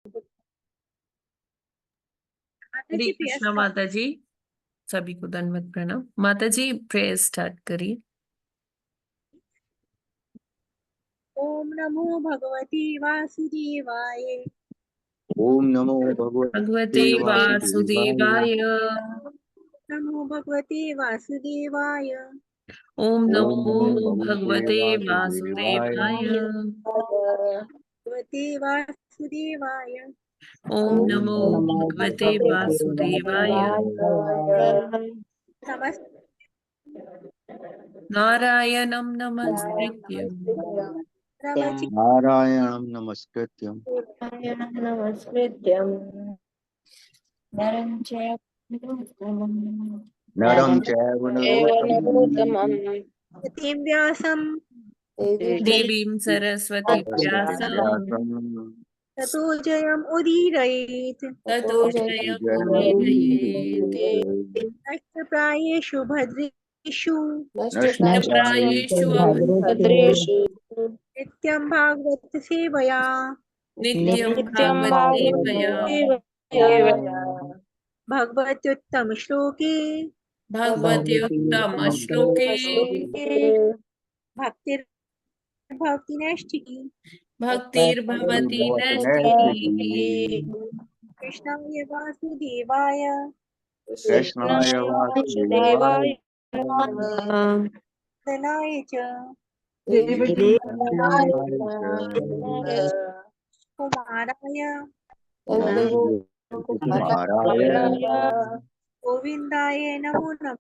माता हरे जी कृष्णा माता जी। सभी को दंडवत प्रणाम। माता जी प्रेयर स्टार्ट करिए। ओम नमो भगवते वासुदेवाय। ओम नमो भगवते भगवते वासुदेवाय। वासुदेवाय। नमो भगवते वासुदेवाय। ओम ओम नमो नमो भगवते भगवते वासुदेवाय। वासुदेवाय। भगवते वासुदेवाय। ओम ओम नमो नमो भगवते भगवते वासुदेवाय। वासुदेवाय। समस्त नारायणं नमस्कृत्य रमचि नारायणं नमस्कृत्यं नमस्कृत्यं नरं चैव नरं चैव नरोत्तमं गतिं व्यासं देवीं सरस्वती व्यासं ततो जयम् उदीरयेत्। ततो जयमुदीरयेत्। नष्टप्रायेषु भद्रेषु नष्टप्रायेषु भद्रेषु नित्यं भागवत सेवया नित्यं नित्यं भागवत सेवया भागवतेवया भगवत्युत्तम श्लोके भगवत्युत्तम श्लोके भक्तिर्भवति नैष्ठिकी। भक्तिर्भवति नैष्ठिकी। कृष्णाय वासुदेवाय कृष्णाय वासुदेवाय वासुदेवाय नमः। दनाय च देवाय च कुमाराय कुमाराय गोविन्दाय नमो नमः।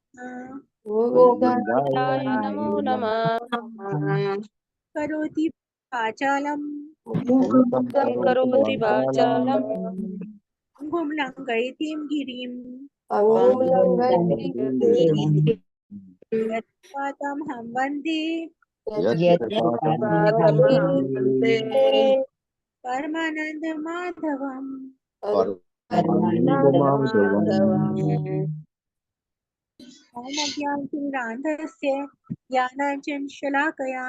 गोविन्दाय गोविन्दाय नमो नमो नमः। करोति वाचालं मूकं करोति वाचालं भुं लङ्घयितीं गिरिं यत्पादमहं वन्दे यत्पादमहं परमानन्दमाधवम्। परमानन्दमाधवम्। ॐ अज्ञानतिमिरान्धस्य ज्ञानाञ्जनशलाकया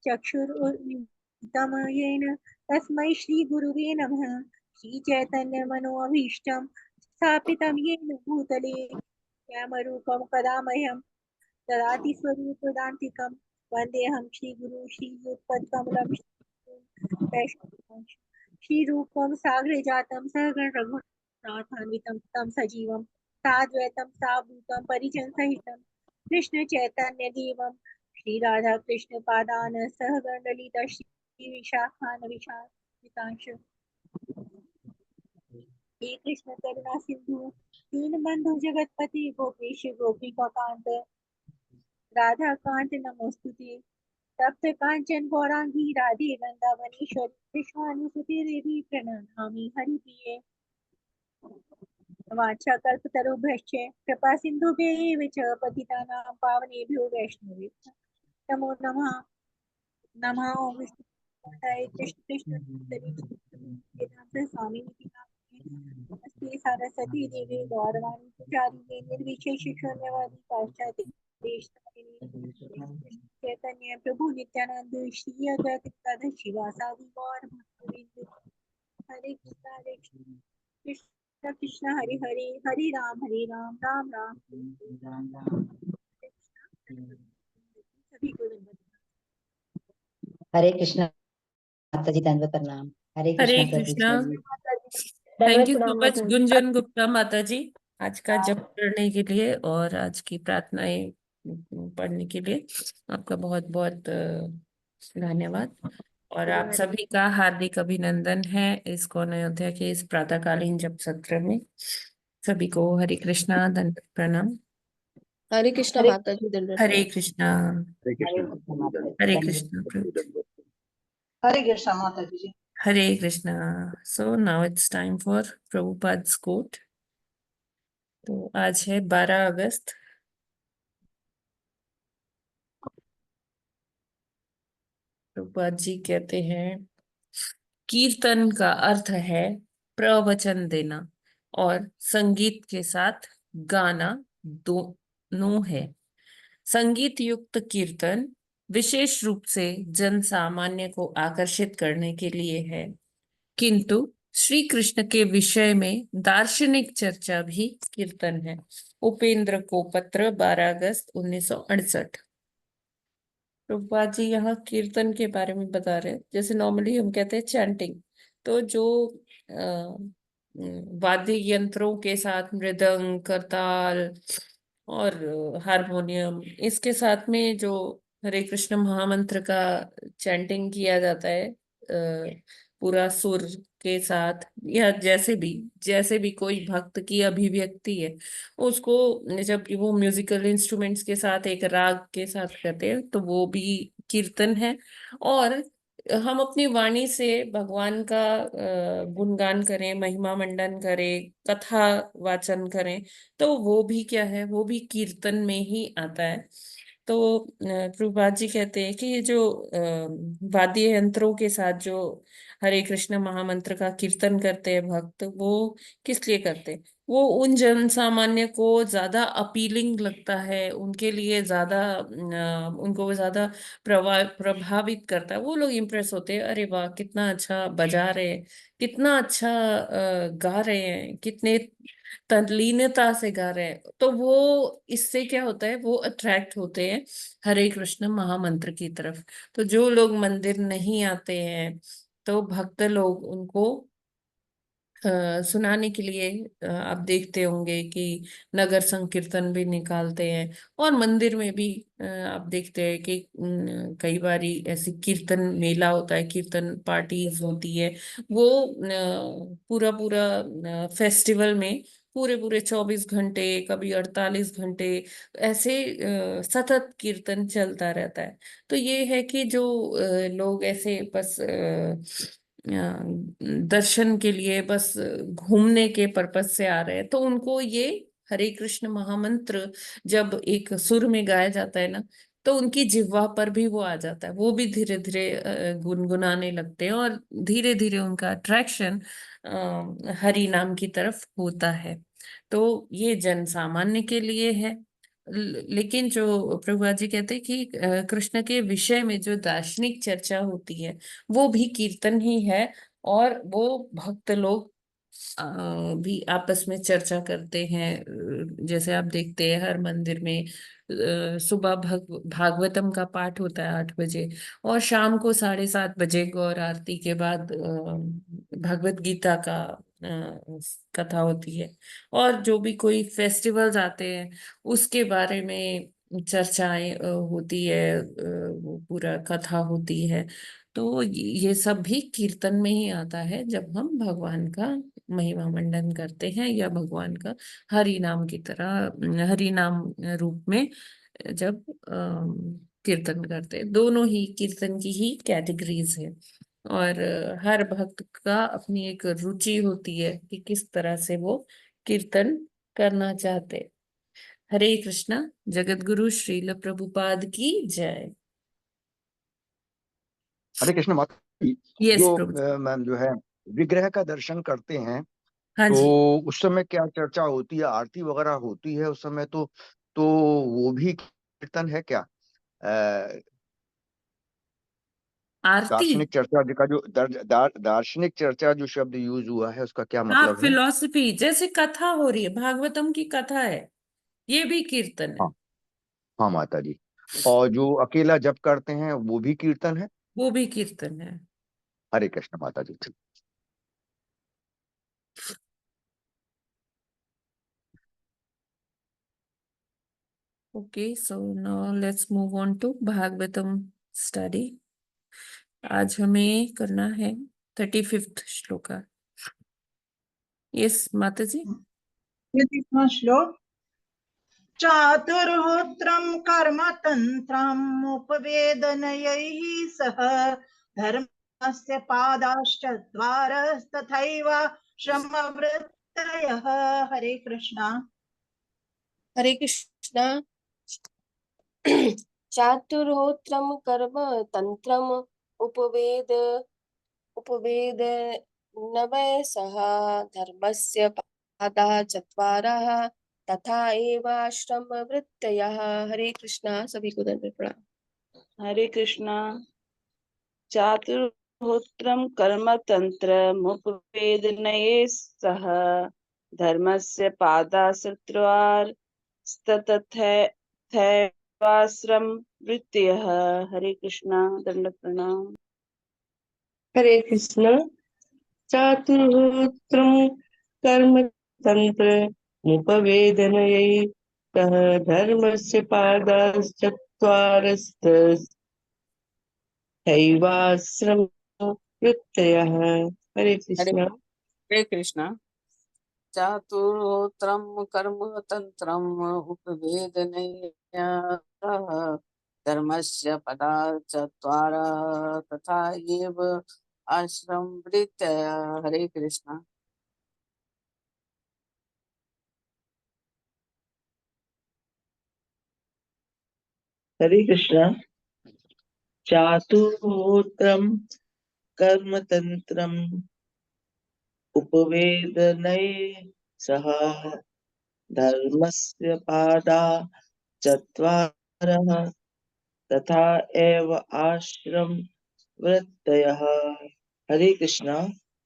चक्षुरुन्मिलितं येन तस्मै श्रीगुरुवे नमः। श्रीचैतन्यमनोभीष्टं स्थापितं येन भूतले श्यामरूपं कदा मह्यं ददाति स्वरूपदान्तिकं। वन्देऽहं श्रीगुरुं श्रीयुतपदकमलं श्रीरूपं साग्रजातं सहगण रघुनाथान्वितं तं सजीवं साद्वैतं सावधूतं परिजनसहितं कृष्ण चैतन्य देवं श्री राधा कृष्ण पादान सहगण ललिता श्री विशाखान विशाखांश हे कृष्ण करुणा सिंधु दीनबंधु जगतपति गोपेश गोपिका कांत राधा कांत नमोस्तुते तप्त कांचन गौरांगी राधे वृंदावनेश्वरी कृष्णानुसुते देवी प्रणमामि हरिप्रिये वाञ्छाकल्पतरुभ्यश्च कृपा सिन्धुभ्यः च पतितानां पावनेभ्यो वैष्णवेभ्यः नमो नमः। नमः ओम विष्णुपदाय कृष्ण कृष्ण वेदांत स्वामी नमस्ते सरस्वती देवी गौरवाणी प्रचारिणे निर्विशेष शून्यवादी पाश्चात्य देश चैतन्य प्रभु नित्यानंद श्री अद्वैत गदाधर शिवासादि गौर भक्तवृंद हरे कृष्ण कृष्ण हरे हरे हरे राम राम राम हरे कृष्ण। सभी को धन्यवाद। हरे कृष्णा माता जी दंडवत प्रणाम। हरे हरे कृष्णा प्रभु कृष्णा। जी। Thank you so much Gunjan Gupta माता जी, आज का जप करने के लिए और आज की प्रार्थनाएं पढ़ने के लिए आपका बहुत बहुत धन्यवाद। और आप सभी का हार्दिक अभिनंदन है इस्कॉन अयोध्या के इस प्रातःकालीन जप सत्र में। सभी को हरे कृष्णा दंडवत प्रणाम। हरे कृष्णा माता जी दंडवत हरे प्रणाम। कृष्णा। हरे कृष्ण हरे कृष्णा प्रभु। हरे कृष्णा माता जी। Hare Krishna. So now it's time for Prabhupada's quote. तो आज है 12 अगस्त। प्रभुपाद जी कहते हैं कीर्तन का अर्थ है प्रवचन देना और संगीत के साथ गाना दोनों है। संगीत युक्त कीर्तन विशेष रूप से जन सामान्य को आकर्षित करने के लिए है, किंतु श्री कृष्ण के विषय में दार्शनिक चर्चा भी कीर्तन है। उपेंद्र को पत्र 12 अगस्त 1968। प्रभुपाद जी यहाँ कीर्तन के बारे में बता रहे हैं। जैसे नॉर्मली हम कहते हैं चैंटिंग, तो जो वाद्य यंत्रों के साथ मृदंग, करताल और हारमोनियम, इसके साथ में जो हरे कृष्ण महामंत्र का चैंटिंग किया जाता है पूरा सुर के साथ, या जैसे भी कोई भक्त की अभिव्यक्ति है, उसको जब वो म्यूजिकल इंस्ट्रूमेंट्स के साथ एक राग के साथ करते हैं तो वो भी कीर्तन है। और हम अपनी वाणी से भगवान का गुणगान करें, महिमा मंडन करें, कथा वाचन करें, तो वो भी क्या है, वो भी कीर्तन में ही आता है। तो प्रभुपाद जी कहते हैं कि ये जो वाद्य यंत्रों के साथ जो हरे कृष्ण महामंत्र का कीर्तन करते हैं भक्त, वो किस लिए करते हैं? वो उन जन सामान्य को ज्यादा अपीलिंग लगता है, उनके लिए ज्यादा उनको वो ज्यादा प्रभावित करता है। वो लोग इम्प्रेस होते हैं, अरे वाह कितना अच्छा बजा रहे हैं, कितना अच्छा गा रहे हैं, कितने तल्लीनता से गा रहे हैं। तो वो इससे क्या होता है, वो अट्रैक्ट होते हैं हरे कृष्ण महामंत्र की तरफ। तो जो लोग मंदिर नहीं आते हैं, तो भक्त लोग उनको सुनाने के लिए आप देखते होंगे कि नगर संकीर्तन भी निकालते हैं। और मंदिर में भी आप देखते हैं कि कई बारी ऐसी कीर्तन मेला होता है, कीर्तन पार्टीज होती है। वो पूरा पूरा फेस्टिवल में पूरे पूरे 24 घंटे, कभी 48 घंटे ऐसे सतत कीर्तन चलता रहता है। तो ये है कि जो लोग ऐसे बस दर्शन के लिए, बस घूमने के पर्पज से आ रहे हैं, तो उनको ये हरे कृष्ण महामंत्र जब एक सुर में गाया जाता है ना, तो उनकी जिह्वा पर भी वो आ जाता है, वो भी धीरे धीरे गुनगुनाने लगते हैं, और धीरे धीरे उनका अट्रैक्शन हरि नाम की तरफ होता है। तो ये जन सामान्य के लिए है। लेकिन जो प्रभुपाद जी कहते हैं कि कृष्ण के विषय में जो दार्शनिक चर्चा होती है, वो भी कीर्तन ही है। और वो भक्त लोग भी आपस में चर्चा करते हैं। जैसे आप देखते हैं हर मंदिर में सुबह भागवतम का पाठ होता है 8 बजे, और शाम को 7:30 बजे गौर आरती के बाद भगवत गीता का कथा होती है। और जो भी कोई फेस्टिवल्स आते हैं उसके बारे में चर्चाएं होती है, वो पूरा कथा होती है। तो ये सब भी कीर्तन में ही आता है, जब हम भगवान का महिमा मंडन करते हैं, या भगवान का हरि नाम की तरह, हरि नाम रूप में जब कीर्तन करते हैं। दोनों ही कीर्तन की ही कैटेगरीज है। और हर भक्त का अपनी एक रुचि होती है कि किस तरह से वो कीर्तन करना चाहते हैं। हरे कृष्णा। जगत गुरु श्रील प्रभुपाद की जय। हरे कृष्ण माता जी, यस जो प्रभु। मैम जो है विग्रह का दर्शन करते हैं, हाँ तो जी। उस समय क्या चर्चा होती है, आरती वगैरह होती है उस समय? तो वो भी कीर्तन है क्या? आरती। दार्शनिक चर्चा का जो दार्शनिक चर्चा जो शब्द यूज हुआ है, उसका क्या हाँ, मतलब है? फिलॉसफी, जैसे कथा हो रही है, भागवतम की कथा है, ये भी कीर्तन है। हाँ, हाँ माता जी। और जो अकेला जप करते हैं वो भी कीर्तन है? वो भी कीर्तन है। हरे कृष्ण माता जी। Okay, so now let's move on to Bhagavatam study. आज हमें करना है 35वां श्लोका। यस माता जी। यदि श्लोक चातुर्होत्रं कर्मतन्त्रम् उपवेदनयैः सह धर्मस्य पादाश्चत्वारस्तथैव श्रमवृत्तयः। हरे कृष्णा। हरे कृष्णा। चातुर्होत्रम कर्म तंत्रम उपवेद उपवेद नवय सह धर्मस्य पादा चत्वारः तथा एव श्रम वृत्तयः। हरे कृष्णा। सभी को दंड प्रणाम। हरे कृष्णा। चातुर होत्रम कर्म तंत्रमुपवेदनये सह धर्मस्य पादाश्रत्वार तथैवाश्रम वृत्तयः। हरे कृष्णा, दंडवत प्रणाम। हरे कृष्ण। चातुर्होत्रम कर्म तंत्र मुपवेदनयै सह धर्मस्य पादाश्चत्वारस्त्यैवाश्रम वृत्तयः। हरे हरे कृष्ण। हरे कृष्णा। चातुर्होत्रम कर्म तंत्रम उपवेदनया सह धर्मस्य पदाचत्वारः तथा एव आश्रम वृत्तयः। हरे कृष्णा। हरे कृष्ण। चातुर्होत्रम कर्म तंत्रम उपवेदनये सह धर्मस्य पादाचत्वारः तथा एव आश्रम वृत्तयः। हरे कृष्णा।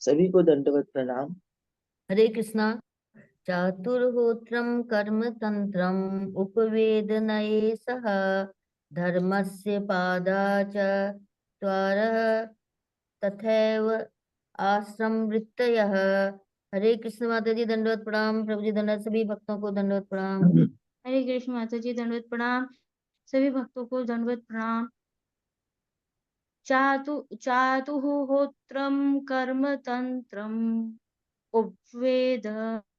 सभी को दंडवत प्रणाम। हरे कृष्णा। चातुर्होत्रम कर्म तंत्रम उपवेदनये सह धर्मस्य पादाचत्वारः तथैव आश्रम वृत्तयः। हरे कृष्ण माता जी, दंडवत प्रणाम। प्रभु जी दंडवत। सभी भक्तों को दंडवत प्रणाम। हरे कृष्ण माता जी, दंडवत प्रणाम। सभी भक्तों को दंडवत प्रणाम। चातुर्होत्रम कर्म तंत्रम उपवेदनये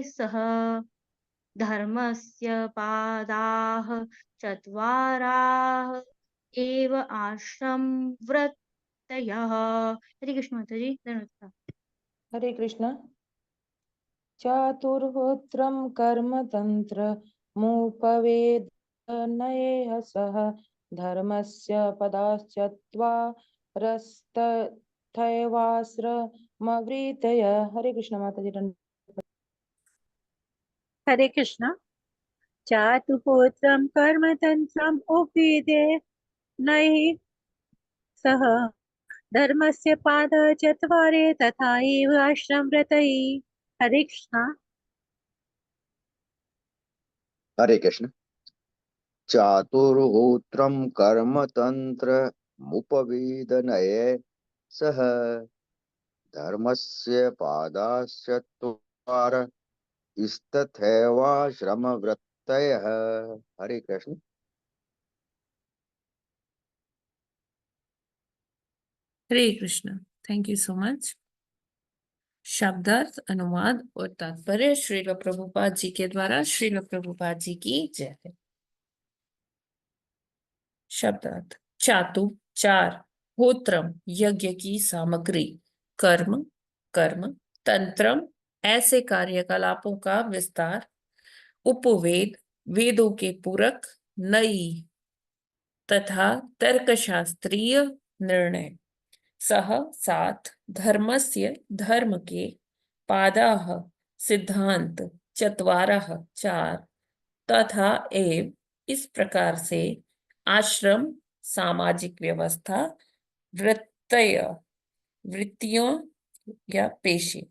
सह धर्मस्य पादाः चत्वाराः एव आश्रम वृत्तयः। हरे कृष्ण माता जी, धन्यवाद। हरे कृष्ण। चातुर्होत्रम कर्म तंत्र मुपवेदनये सह धर्मस्य पदाश्चत्वारस्तथैवाश्रमवृत्तय। हरे कृष्ण माता जी। हरे कृष्णा। चातुर्होत्रम कर्म तंत्रम उपवेदनये सह धर्मस्य पादचत्वारे तथा एव आश्रमव्रतैः। हरे कृष्णा। हरे कृष्ण। चातुर्होत्रम कर्म तंत्र मुपवेदनये सह धर्मस्य पादाश्चत्वार तथैवाश्रमवृत्तयः। Hare Krishna. Hare Krishna. Thank you so much. शब्दार्थ, अनुवाद और तात्पर्य श्रील प्रभुपाद जी के द्वारा। श्रील प्रभुपाद जी की जय है। शब्दार्थ। चातु चार, होत्रम यज्ञ की सामग्री, कर्म कर्म, तंत्रम ऐसे कार्यकलापों का विस्तार, उपवेद वेदों के पूरक, नई तथा तर्कशास्त्रीय निर्णय, सह साथ, धर्मस्य धर्म के, पादाः सिद्धांत, चत्वारः चार, तथा एव इस प्रकार से, आश्रम सामाजिक व्यवस्था, वृत्तय वृत्तियों या पेशे।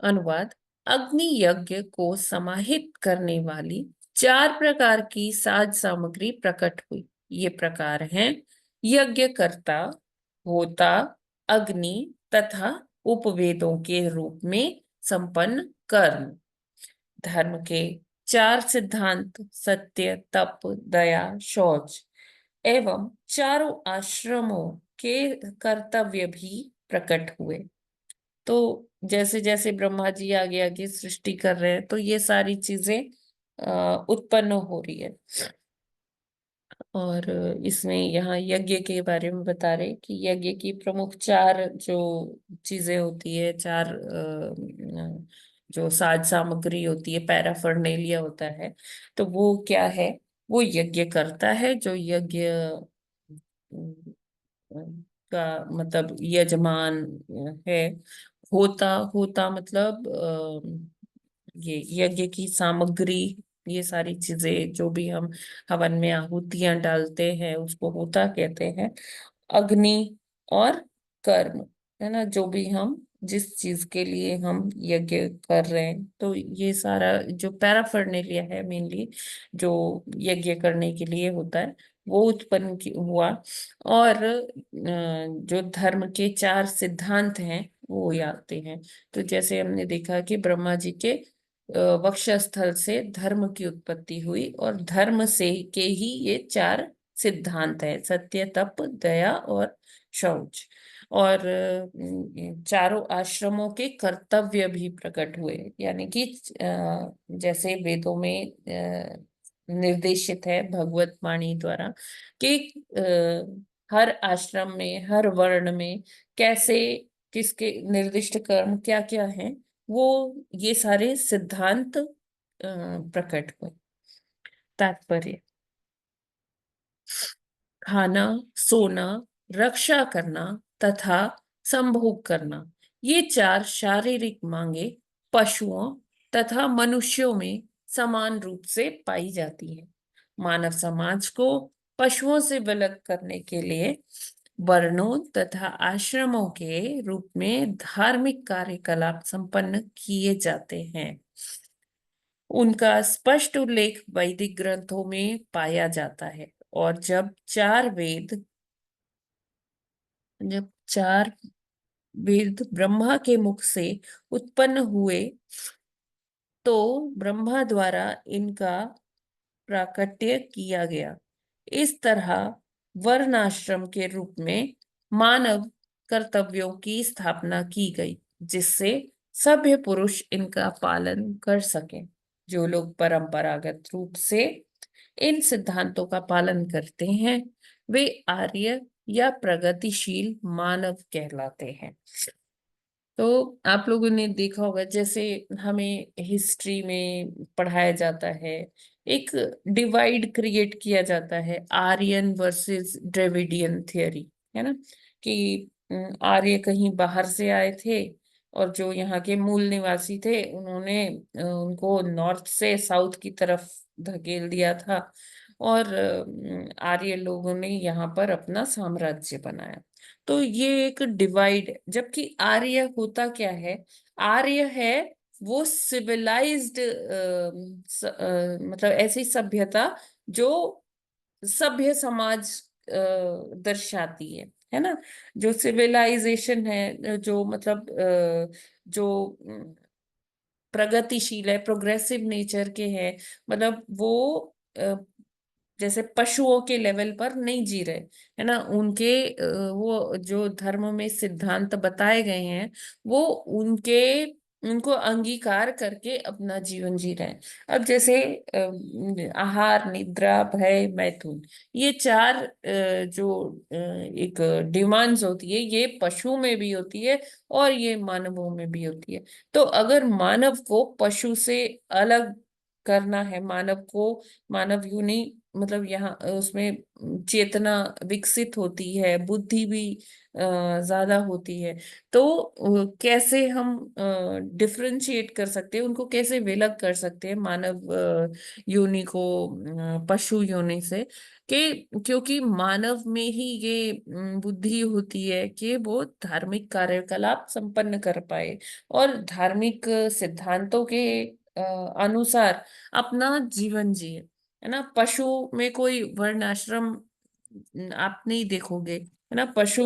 अनुवाद। अग्नि यज्ञ को समाहित करने वाली चार प्रकार की साज सामग्री प्रकट हुई। ये प्रकार हैं यज्ञकर्ता, होता, अग्नि तथा उपवेदों के रूप में संपन्न कर्म। धर्म के चार सिद्धांत, सत्य, तप, दया, शौच एवं चारों आश्रमों के कर्तव्य भी प्रकट हुए। तो जैसे जैसे ब्रह्मा जी आगे आगे सृष्टि कर रहे हैं तो ये सारी चीजें उत्पन्न हो रही है। और इसमें यहाँ यज्ञ के बारे में बता रहे कि यज्ञ की प्रमुख चार जो चीजें होती है, चार जो साज सामग्री होती है, पैराफर्नेलिया होता है, तो वो क्या है? वो यज्ञ करता है, जो यज्ञ का मतलब यजमान है। होता होता मतलब ये यज्ञ की सामग्री ये सारी चीजें जो भी हम हवन में आहुतियां डालते हैं उसको होता कहते हैं। अग्नि और कर्म, है ना, जो भी हम जिस चीज के लिए हम यज्ञ कर रहे हैं, तो ये सारा जो पैराफर्नेलिया है मेनली जो यज्ञ करने के लिए होता है वो उत्पन्न हुआ। और जो धर्म के चार सिद्धांत हैं वो ये आते हैं। तो जैसे हमने देखा कि ब्रह्मा जी के वक्षस्थल से धर्म की उत्पत्ति हुई, और धर्म से के ही ये चार सिद्धांत है, सत्य, तप, दया और शौच। और चारों आश्रमों के कर्तव्य भी प्रकट हुए, यानी कि जैसे वेदों में निर्देशित है भगवत वाणी द्वारा कि हर आश्रम में हर वर्ण में कैसे किसके निर्दिष्ट कर्म क्या क्या हैं, वो ये सारे सिद्धांत प्रकट हुए। तात्पर्य: खाना, सोना, रक्षा करना तथा संभोग करना, ये चार शारीरिक मांगे पशुओं तथा मनुष्यों में समान रूप से पाई जाती है। मानव समाज को पशुओं से अलग करने के लिए वर्णों तथा आश्रमों के रूप में धार्मिक कार्यकलाप संपन्न किए जाते हैं। उनका स्पष्ट उल्लेख वैदिक ग्रंथों में पाया जाता है। और जब चार वेद ब्रह्मा के मुख से उत्पन्न हुए तो ब्रह्मा द्वारा इनका प्राकट्य किया गया। इस तरह वर्णाश्रम के रूप में मानव कर्तव्यों की स्थापना की गई, जिससे सभ्य पुरुष इनका पालन कर सके। जो लोग परंपरागत रूप से इन सिद्धांतों का पालन करते हैं वे आर्य या प्रगतिशील मानव कहलाते हैं। तो आप लोगों ने देखा होगा, जैसे हमें हिस्ट्री में पढ़ाया जाता है, एक डिवाइड क्रिएट किया जाता है, आर्यन वर्सेस द्रविडियन थियरी, है ना, कि आर्य कहीं बाहर से आए थे और जो यहाँ के मूल निवासी थे उन्होंने उनको नॉर्थ से साउथ की तरफ धकेल दिया था, और आर्य लोगों ने यहाँ पर अपना साम्राज्य बनाया। तो ये एक डिवाइड है। जबकि आर्य होता क्या है? आर्य है वो सिविलाइज्ड, मतलब ऐसी सभ्यता जो सभ्य समाज दर्शाती है ना, जो सिविलाइजेशन है, जो मतलब जो प्रगतिशील है, प्रोग्रेसिव नेचर के हैं, मतलब वो जैसे पशुओं के लेवल पर नहीं जी रहे, है ना, उनके वो जो धर्म में सिद्धांत बताए गए हैं वो उनको अंगीकार करके अपना जीवन जी रहे हैं। अब जैसे आहार, निद्रा, भय, मैथुन, ये चार जो एक डिमांड्स होती है ये पशु में भी होती है और ये मानवों में भी होती है। तो अगर मानव को पशु से अलग करना है, मानव यूं मतलब यहाँ उसमें चेतना विकसित होती है, बुद्धि भी ज्यादा होती है, तो कैसे हम डिफरेंशिएट कर सकते हैं, उनको कैसे विलग कर सकते हैं मानव योनि को पशु योनि से, क्योंकि मानव में ही ये बुद्धि होती है कि वो धार्मिक कार्यकलाप संपन्न कर पाए और धार्मिक सिद्धांतों के अनुसार अपना जीवन जिए, है ना। पशु में कोई वर्ण आश्रम आप नहीं देखोगे, है ना। पशु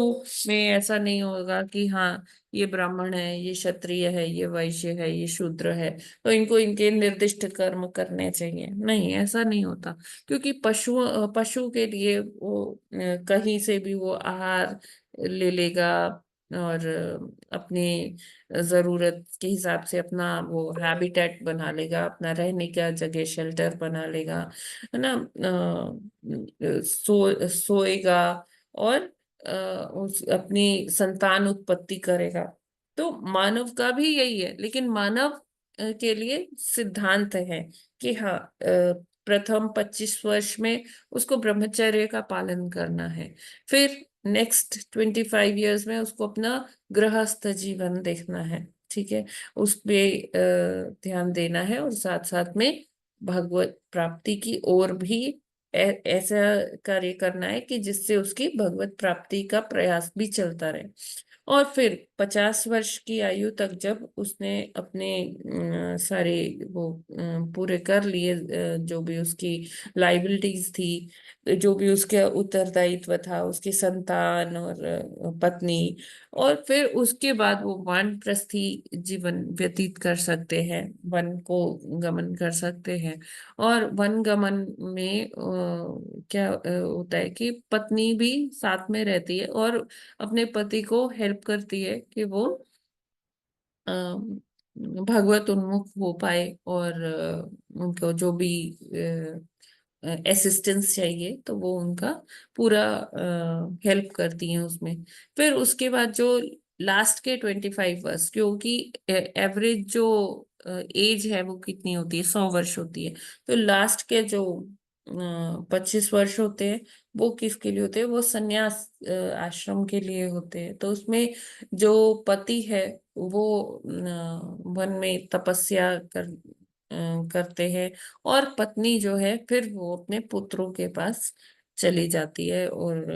में ऐसा नहीं होगा कि हाँ ये ब्राह्मण है, ये क्षत्रिय है, ये वैश्य है, ये शूद्र है, तो इनको इनके निर्दिष्ट कर्म करने चाहिए। नहीं, ऐसा नहीं होता, क्योंकि पशु के लिए वो कहीं से भी वो आहार ले लेगा और अपनी जरूरत के हिसाब से अपना वो हैबिटेट बना लेगा, अपना रहने का जगह शेल्टर बना लेगा, है ना। सोएगा और उस अपनी संतान उत्पत्ति करेगा। तो मानव का भी यही है, लेकिन मानव के लिए सिद्धांत है कि हाँ प्रथम 25 वर्ष में उसको ब्रह्मचर्य का पालन करना है, फिर नेक्स्ट 25 ईयर्स में उसको अपना गृहस्थ जीवन देखना है, ठीक है, उस पे ध्यान देना है, और साथ साथ में भगवत प्राप्ति की ओर भी ऐसा कार्य करना है कि जिससे उसकी भगवत प्राप्ति का प्रयास भी चलता रहे। और फिर 50 वर्ष की आयु तक जब उसने अपने सारे वो पूरे कर लिए, जो भी उसकी लाइबिलिटीज थी, जो भी उसके उत्तरदायित्व था, उसकी संतान और पत्नी, और फिर उसके बाद वो वानप्रस्थी जीवन व्यतीत कर सकते हैं, वन को गमन कर सकते हैं। और वन गमन में क्या होता है कि पत्नी भी साथ में रहती है और अपने पति को हेल्प करती है कि वो भगवत उन्मुख हो पाए, और उनको जो भी असिस्टेंस चाहिए तो वो उनका पूरा हेल्प करती हैं उसमें। फिर उसके बाद जो लास्ट के 25 वर्ष, क्योंकि एवरेज जो एज है वो कितनी होती है, 100 वर्ष होती है, तो लास्ट के जो 25 वर्ष होते हैं वो किसके लिए होते हैं, वो संन्यास आश्रम के लिए होते हैं। तो उसमें जो पति है वो वन में तपस्या करते हैं, और पत्नी जो है फिर वो अपने पुत्रों के पास चली जाती है। और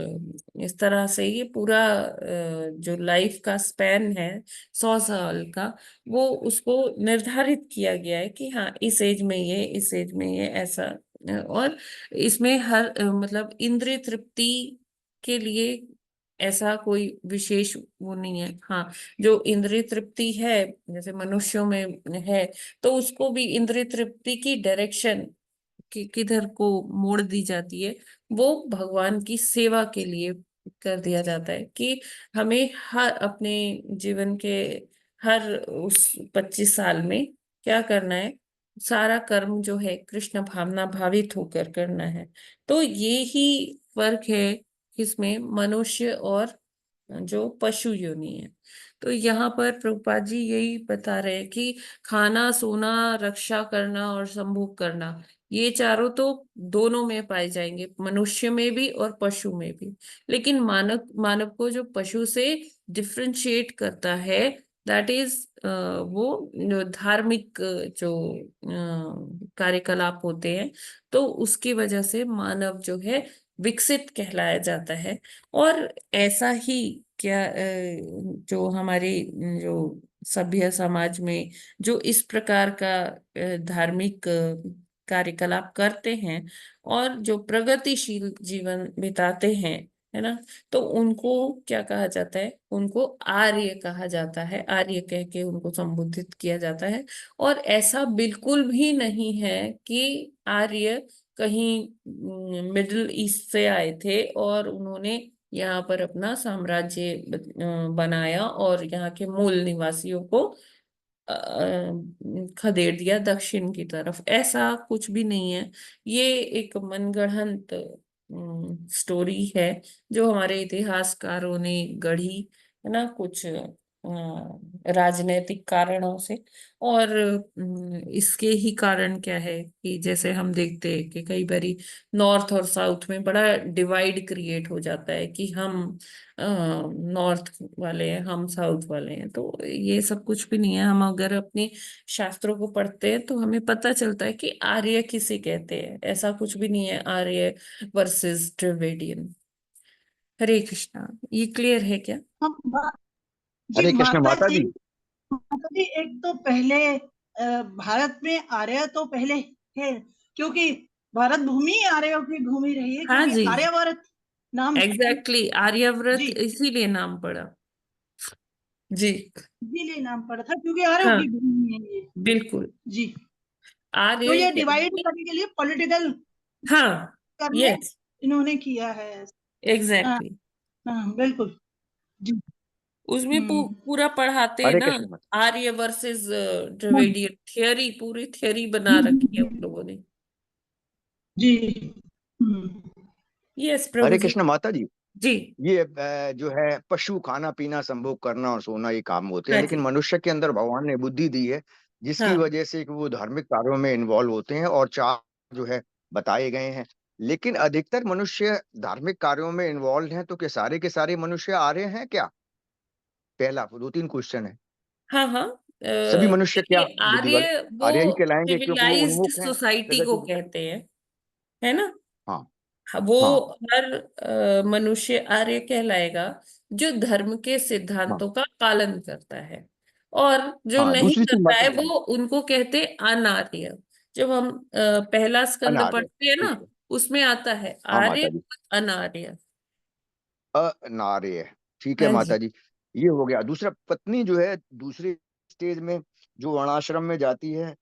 इस तरह से ये पूरा जो लाइफ का स्पैन है 100 साल का, वो उसको निर्धारित किया गया है कि हाँ इस एज में ये, इस एज में ये ऐसा। और इसमें हर मतलब इंद्रिय तृप्ति के लिए ऐसा कोई विशेष वो नहीं है। हाँ, जो इंद्रिय तृप्ति है जैसे मनुष्यों में है, तो उसको भी इंद्रिय तृप्ति की डायरेक्शन कि किधर को मोड़ दी जाती है, वो भगवान की सेवा के लिए कर दिया जाता है। कि हमें हर अपने जीवन के हर उस 25 साल में क्या करना है, सारा कर्म जो है कृष्ण भावना भावित होकर करना है। तो ये ही फर्क है इसमें मनुष्य और जो पशु योनि है। तो यहाँ पर प्रभुपाद जी यही बता रहे हैं कि खाना, सोना, रक्षा करना और संभोग करना, ये चारों तो दोनों में पाए जाएंगे, मनुष्य में भी और पशु में भी। लेकिन मानव मानव को जो पशु से डिफ्रेंशिएट करता है, दैट इज वो जो धार्मिक जो कार्यकलाप होते हैं, तो उसकी वजह से मानव जो है विकसित कहलाया जाता है। और ऐसा ही क्या जो हमारे जो सभ्य समाज में जो इस प्रकार का धार्मिक कार्यकलाप करते हैं और जो प्रगतिशील जीवन बिताते हैं, है ना, तो उनको क्या कहा जाता है, उनको आर्य कहा जाता है, आर्य कह के उनको संबोधित किया जाता है। और ऐसा बिल्कुल भी नहीं है कि आर्य कहीं मिडिल ईस्ट से आए थे और उन्होंने यहाँ पर अपना साम्राज्य बनाया और यहाँ के मूल निवासियों को खदेड़ दिया दक्षिण की तरफ। ऐसा कुछ भी नहीं है। ये एक मनगढ़ंत स्टोरी है जो हमारे इतिहासकारों ने गढ़ी, है ना, कुछ राजनीतिक कारणों से। और इसके ही कारण क्या है कि जैसे हम देखते हैं कि कई बारी नॉर्थ और साउथ में बड़ा डिवाइड क्रिएट हो जाता है कि हम नॉर्थ वाले हैं, हम साउथ वाले हैं। तो ये सब कुछ भी नहीं है। हम अगर अपने शास्त्रों को पढ़ते हैं तो हमें पता चलता है कि आर्य किसे कहते हैं। ऐसा कुछ भी नहीं है आर्य वर्सेस द्रविडियन। हरे कृष्णा। ये क्लियर है क्या? हम जी हरे कृष्ण माता जी। माता जी, एक तो पहले भारत में आर्य तो पहले है, क्योंकि भारत भूमि आर्यों की भूमि रही है, हाँ क्योंकि जी, आर्यवर्त नाम एग्जैक्टली आर्यव्रत जी इसीलिए नाम पड़ा। जी इसीलिए नाम पड़ा था, क्योंकि आर्यों हाँ की भूमि है ये। बिल्कुल। जी, तो आर्य ये डिवाइड करने के लिए पॉलिटिकल हाँ, करने यस, इन्होंने किया है। हाँ एग्जैक्टली। हाँ बिल्कुल जी। उसमें पूरा पढ़ाते हैं हरे ना, कृष्ण माता। आर्य वर्सेस हाँ, द्रविडियन थियरी, पूरी थियरी बना रखी है उन लोगों ने। जी हम्म, यस प्रभु हरे जी। कृष्ण माता जी। जी ये जो है पशु खाना पीना संभोग करना और सोना ये काम होते हैं, हाँ लेकिन जी मनुष्य के अंदर भगवान ने बुद्धि दी है जिसकी हाँ वजह से कि वो धार्मिक कार्यों में इन्वॉल्व होते हैं, और चार जो है बताए गए हैं। लेकिन अधिकतर मनुष्य धार्मिक कार्यों में इन्वॉल्व हैं, तो क्या सारे के सारे मनुष्य आ रहे हैं क्या? पहला दो तीन क्वेश्चन है। हाँ हाँ, सभी मनुष्य क्या देखिए बुद्धि वाले आर्य वो आर्य ही कहलाएंगे क्योंकि वो सिविलाइज्ड उन्मुख हैं सोसाइटी को प्रगति की। कहते हैं, है ना। हाँ वो हाँ हर मनुष्य आर्य कहलाएगा जो धर्म के हाँ सिद्धांतों का पालन करता है, और जो हाँ। नहीं दूसरी चीज करता माता है जी, वो उनको कहते हैं अनार्य। जब हम पहला स्कंद अनार्य, पढ़ते हैं ठीक ना, है। उसमें आता है हाँ आर्य माता जी, और अनार्य। अनार्य, ठीक है हाँ माता जी। जी। ये हो गया। दूसरा, पत्नी जो है दूसरे स्टेज में जो वर्णाश्रम में जाती है,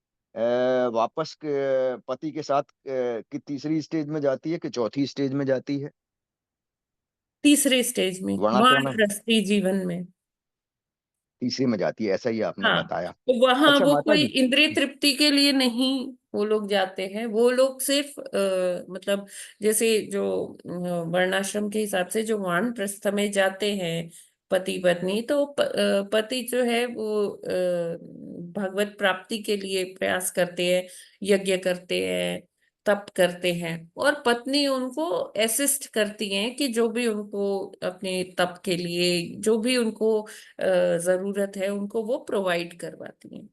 वापस पति के साथ कि तीसरी स्टेज में जाती है कि चौथी स्टेज में जाती है तीसरे स्टेज में वर्णाश्रम में? वानप्रस्थी जीवन में। तीसरी में जाती है, ऐसा ही आपने हाँ, बताया। तो वहां अच्छा वो माता कोई जी, इंद्रिय तृप्ति के लिए नहीं वो लोग जाते हैं। वो लोग सिर्फ मतलब जैसे जो वर्णाश्रम के हिसाब से जो वानप्रस्थ में जाते हैं पति पत्नी, तो पति जो है वो भगवत प्राप्ति के लिए प्रयास करते हैं, यज्ञ करते हैं, तप करते हैं, और पत्नी उनको असिस्ट करती हैं कि जो भी उनको अपने तप के लिए जो भी उनको जरूरत है उनको वो प्रोवाइड करवाती हैं।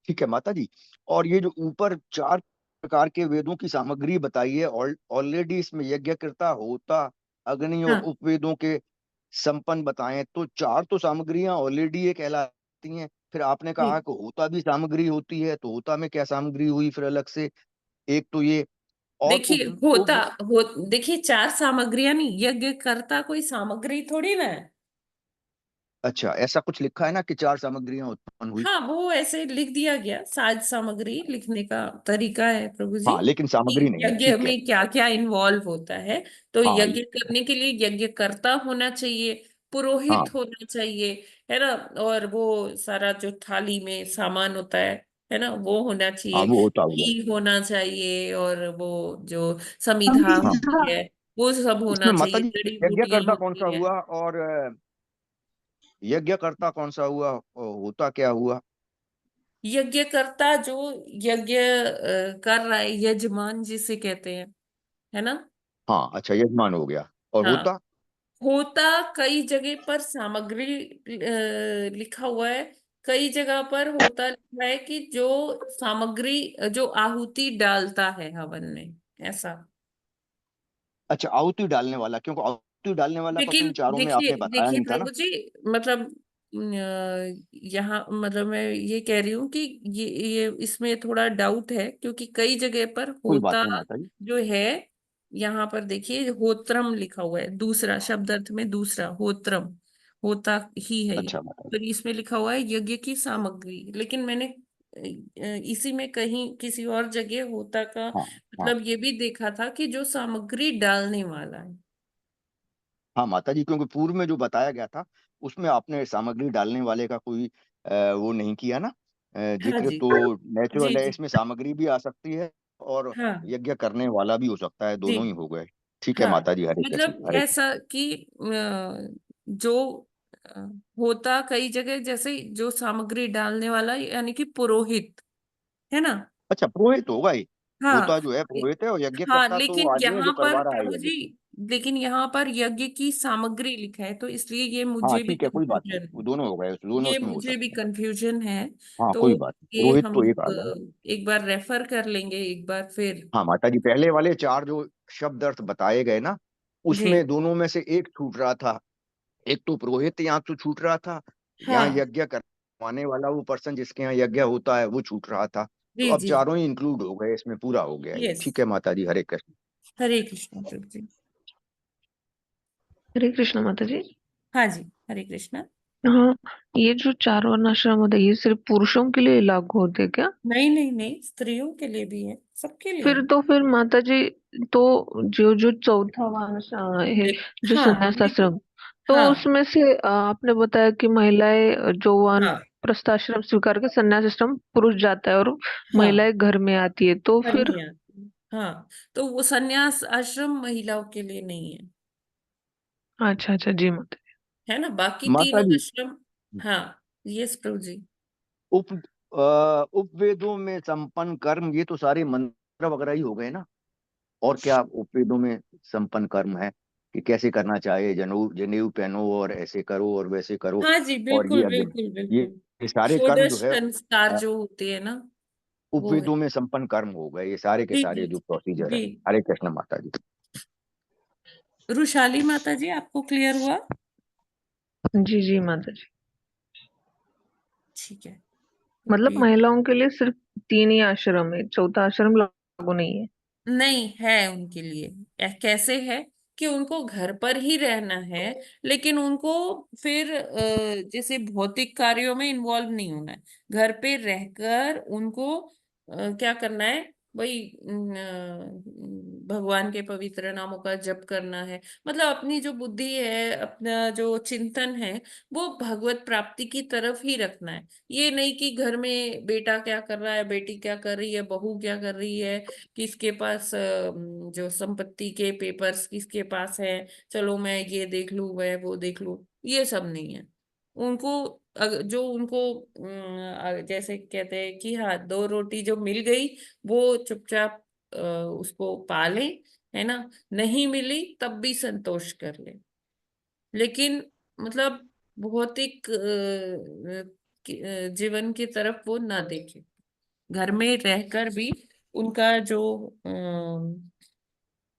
ठीक है माता जी। और ये जो ऊपर 4 प्रकार के वेदों की सामग्री बताई है, ऑलरेडी इसमें यज्ञकृता, होता, अग्नि और हाँ उपवेदों के संपन्न बताए, तो 4 तो सामग्रियां ऑलरेडी ये कहलाती हैं। फिर आपने जी। कहा कि होता भी सामग्री होती है, तो होता में क्या सामग्री हुई फिर अलग से? एक तो ये, और देखिए देखिए 4 सामग्रियां नहीं, यज्ञ करता कोई सामग्री थोड़ी ना है। अच्छा, ऐसा कुछ लिखा है ना कि 4 सामग्रियां उत्पन्न हुई? हाँ, वो ऐसे लिख दिया गया, साज सामग्री लिखने का तरीका है प्रभु जी, हाँ, लेकिन सामग्री कि नहीं है, यज्ञ ठीक है। में क्या क्या इन्वॉल्व होता है। तो हाँ यज्ञ करने के लिए यज्ञकर्ता होना चाहिए, हाँ पुरोहित होना चाहिए, है ना, और वो सारा जो थाली में सामान होता है ना, वो होना हाँ, चाहिए, वो होता हुआ। घी होना चाहिए, और वो जो समिधा अभी हाँ, होती है वो सब होना इसमें माता चाहिए, जी जड़ी बूटियां यज्ञकर्ता कौन सा होती है। हुआ और यज्ञकर्ता कौन सा हुआ, होता क्या हुआ? यज्ञकर्ता जो यज्ञ कर रहा है, यजमान जिसे कहते हैं, है ना। हाँ, अच्छा, यजमान हो गया। और हाँ, होता? होता कई जगह पर सामग्री लिखा हुआ है, कई जगह पर होता लिखा है कि जो सामग्री जो आहुति डालता है हवन में, ऐसा। अच्छा, आहुति डालने वाला, क्योंकि आहुति डालने वाला का तो इन लेकिन चारों में देखिए आपने बताया देखिए नहीं था ना। प्रभु जी, मतलब यहाँ मतलब मैं ये कह रही हूँ कि ये इसमें थोड़ा डाउट है, क्योंकि कई जगह पर कोई बात होता नहीं माता जी। जो है, यहाँ पर देखिए होत्रम लिखा हुआ है, दूसरा शब्द अर्थ में दूसरा होत्रम, होता ही है ये। अच्छा माता जी। तो इसमें लिखा हुआ है यज्ञ की सामग्री, लेकिन मैंने इसी में कहीं किसी और जगह होता का हाँ हाँ मतलब ये भी देखा था कि जो सामग्री डालने वाला है। हाँ माता जी, क्योंकि पूर्व में जो बताया गया था उसमें आपने सामग्री डालने वाले का कोई वो नहीं किया ना, हाँ जिक्र। जी। तो जी नेचुरल है, जी। इसमें सामग्री भी आ सकती है और हाँ यज्ञ करने वाला भी हो सकता है, जी। दोनों ही हो गए। ठीक है हाँ, माता जी, हरे कृष्ण, मतलब हरे कृष्ण। ऐसा कि जो अ, होता कई जगह जैसे जो सामग्री डालने वाला यानी कि पुरोहित, है ना। अच्छा, पुरोहित होगा ही। हाँ होता जो है पुरोहित है, और यज्ञ हाँ, करता तो वो लेकिन आदमी है जो यहाँ पर करवा रहा है प्रभु यज्ञ। जी, लेकिन यहाँ पर यज्ञ की सामग्री लिखा है, तो इसलिए ये हाँ मुझे भी ठीक है, कोई बात नहीं, कंफ्यूजन वो दोनों हो गए, दोनों ये उसमें हो मुझे भी सकते हैं। कंफ्यूजन है। हाँ तो कोई बात नहीं, ये पुरोहित हम तो एक आ गया। एक बार रेफर कर लेंगे एक बार फिर। हाँ माता जी, पहले वाले 4 जो शब्द अर्थ बताए गए ना, जी। उसमें दोनों में से एक छूट रहा था। एक तो पुरोहित यहाँ तो छूट रहा था, यहाँ हाँ यज्ञ करवाने वाला वो पर्सन जिसके यहाँ यज्ञ होता है वो छूट रहा था। तो जी अब जी। चारों ही इंक्लूड हो गए, इसमें पूरा हो गया ये। यस। ठीक है माता जी, हरे कृष्ण। हरे कृष्ण प्रभु जी। हरे कृष्ण माता जी। हाँ जी, हरे कृष्णा। हाँ, ये जो 4 वर्णाश्रम होते हैं ये सिर्फ पुरुषों के लिए लागू होते हैं क्या? नहीं नहीं नहीं, स्त्रियों के लिए भी है, सबके लिए फिर है। तो फिर माता जी, तो जो जो चौथा वर्णाश्रम है, जो हाँ संन्यास देखिए। आश्रम, तो हाँ उसमें से आपने बताया कि महिलाएं जो हाँ प्रस्थाश्रम स्वीकार के संन्यास आश्रम पुरुष जाता है और हाँ, महिलाएं घर में आती है, तो घर फिर में आती है। हाँ, तो वो संन्यास आश्रम महिलाओं के लिए नहीं है, अच्छा अच्छा जी माता है ना, बाकी माता तीनों जी, आश्रम। हाँ, यस प्रभु जी। उप उपवेदों में संपन्न कर्म, ये तो सारे मंत्र वगैरह ही हो गए ना। और क्या उपवेदों में संपन्न कर्म है कि कैसे करना चाहिए? जनेऊ जनेऊ पहनो और ऐसे करो और वैसे करो, हाँ जी, और बिल्कुल बिल्कुल ये बिल्कुल। ये सारे कर्म जो षोडश है संस्कार जो होते हैं ना, वो है। उपवेदों में संपन्न कर्म हो गए, ये सारे के जी सारे जी जो प्रोसीजर है। जी। हरे कृष्ण माता जी। रुशाली माता जी, आपको क्लियर हुआ? जी जी माता जी। ठीक है। मतलब अभी महिलाओं के लिए सिर्फ 3 ही आश्रम है, चौथा आश्रम लागू नहीं है? नहीं है उनके लिए। कैसे है कि उनको घर पर ही रहना है, लेकिन उनको फिर जैसे भौतिक कार्यों में इन्वॉल्व नहीं होना है। घर पे रहकर उनको क्या करना है, वही भगवान के पवित्र नामों का जप करना है। मतलब अपनी जो बुद्धि है, अपना जो चिंतन है, वो भगवत प्राप्ति की तरफ ही रखना है। ये नहीं कि घर में बेटा क्या कर रहा है, बेटी क्या कर रही है, बहू क्या कर रही है, किसके पास जो संपत्ति के पेपर्स किसके पास है, चलो मैं ये देख लूं, वह वो देख लूं, ये सब नहीं है उनको। जो उनको जैसे कहते हैं कि हाँ, 2 रोटी जो मिल गई वो चुपचाप उसको पाले, है ना। नहीं मिली तब भी संतोष कर ले, लेकिन मतलब भौतिक जीवन की तरफ वो ना देखे। घर में रहकर भी उनका जो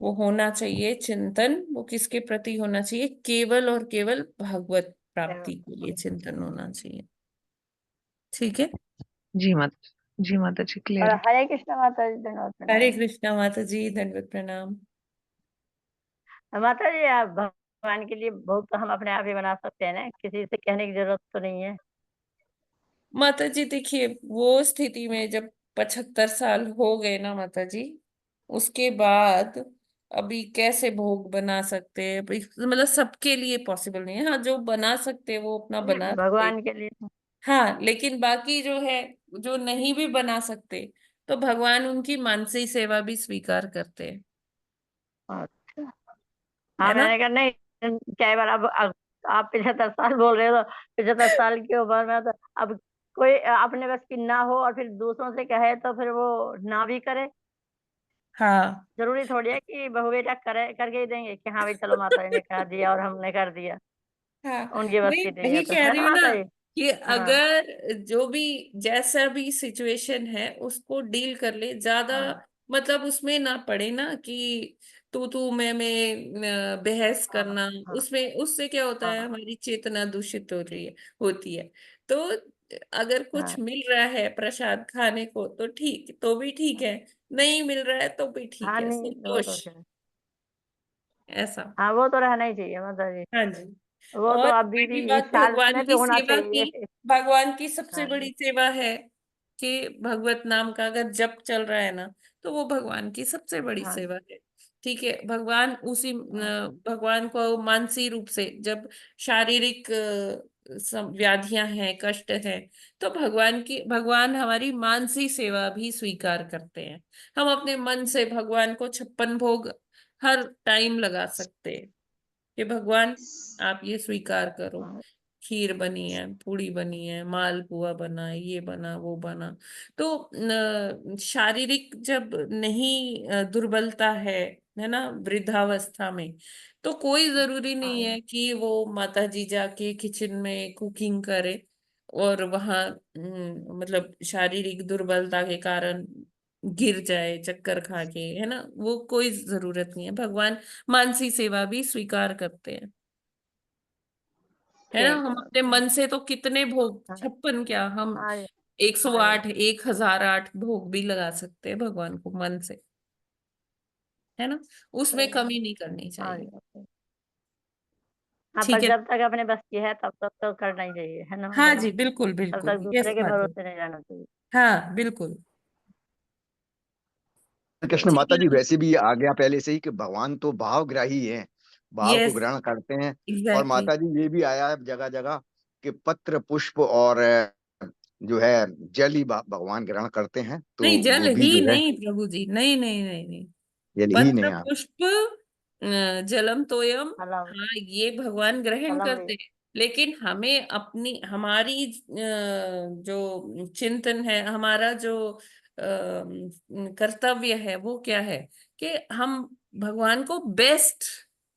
वो होना चाहिए चिंतन, वो किसके प्रति होना चाहिए, केवल और केवल भगवत प्राप्ति के लिए चिंतन होना चाहिए। ठीक है। जी माता जी, क्लियर और है। हरे कृष्ण माता जी, धन्यवाद हरे प्रणाम। कृष्णा माता जी, दंडवत प्रणाम। माता जी, आप भगवान के लिए बहुत तो हम अपने आप ही बना सकते हैं ना, किसी से कहने की जरूरत तो नहीं है। माता जी देखिए, वो स्थिति में जब 75 साल हो गए ना माता जी, उसके बाद अभी कैसे भोग बना सकते हैं? मतलब सबके लिए पॉसिबल नहीं है। हाँ, जो बना सकते हैं वो अपना बना सकते हैं। भगवान के लिए तो। हाँ, लेकिन बाकी जो है, जो नहीं भी बना सकते, तो भगवान उनकी मानसी सेवा भी स्वीकार करते हैं, अच्छा। है हाँ, ना। मैंने कहा नहीं, कई बार अब आप 75 साल बोल रहे हो, तो 75 साल की उम्र में तो अब कोई अपने बस की ना हो और फिर दूसरों से कहे तो फिर वो ना भी करे। हाँ जरूरी थोड़ी है कि बहू बेटा करे करके ही देंगे कि हाँ भाई चलो माता जी ने कह दिया और हमने कर दिया। हाँ, उनकी बस वही की नहीं है वही तो, कह है रही ना हूँ ना माता जी? कि हाँ अगर जो भी जैसा भी सिचुएशन है उसको डील कर ले, ज्यादा हाँ मतलब उसमें ना पड़े ना कि तू मैं बहस हाँ करना। हाँ उसमें उससे क्या होता है, हाँ हमारी चेतना दूषित हो रही है, होती है। तो अगर कुछ हाँ मिल रहा है प्रसाद खाने को तो ठीक, तो भी ठीक है। नहीं मिल रहा है तो भी ठीक हाँ, है, नहीं वो तो संतोष। है। ऐसा। हाँ, वो तो रहना ही चाहिए माता जी। हाँ जी। वो तो और अभी रही भी इस बात साल भगवान में भी की होना सेवा चाहिए। की, भगवान की सबसे हाँ बड़ी सेवा है कि भगवत नाम का अगर जप चल रहा है ना, तो वो भगवान की सबसे बड़ी हाँ सेवा है। ठीक है, भगवान उसी हाँ भगवान को मानसिक रूप से जब शारीरिक व्याधियां हैं, कष्ट है, तो भगवान हमारी मानसिक सेवा भी स्वीकार करते हैं। हम अपने मन से भगवान को 56 भोग हर टाइम लगा सकते हैं कि भगवान आप ये स्वीकार करो। हाँ खीर बनी है, पूड़ी बनी है, मालपुआ बना है, ये बना वो बना। तो शारीरिक जब नहीं दुर्बलता है ना, वृद्धावस्था में, तो कोई जरूरी नहीं हाँ है कि वो माता जी जाके किचन में कुकिंग करे और वहां मतलब शारीरिक दुर्बलता के कारण गिर जाए चक्कर खा के, है ना। वो कोई जरूरत नहीं है। भगवान मानसी सेवा भी स्वीकार करते हैं, है ना। ठीक हम है अपने माता जी। मन से तो कितने भोग, हाँ 56 क्या, हम हाँ जी, हाँ जी, 108 1008 भोग भी लगा सकते हैं भगवान को मन से, है ना। उसमें सही बात कमी है। नहीं करनी हाँ जी चाहिए। माता जी। हाँ, पर ठीक है। जब तक अपने बस की है तब तक तो करना ही चाहिए, है ना हाँ माता जी? जी, बिल्कुल तब बिल्कुल, तक ये दूसरे के बात है। भरोसे नहीं रहना चाहिए। हाँ बिल्कुल। कृष्ण ठीक माता है जी, ना। वैसे भी ये आ गया पहले से ही कि भगवान तो भावग्राही हैं, भाव को यस, ग्रहण करते हैं। और एग्जैक्टली। माता जी ये भी आया है जगह जगह कि पत्र पुष्प और जो है जल ही भगवान ग्रहण करते हैं, तो नहीं, जल वो भी ही जो है नहीं प्रभु जी, नहीं नहीं नहीं नहीं। जल ही पत्र नहीं आ। पुष्प जलम तोयम, फलम हाँ ये भगवान ग्रहण फलम भी। करते हैं। लेकिन हमें अपनी हमारी जो चिंतन है, हमारा जो कर्तव्य है, वो क्या है कि हम भगवान को बेस्ट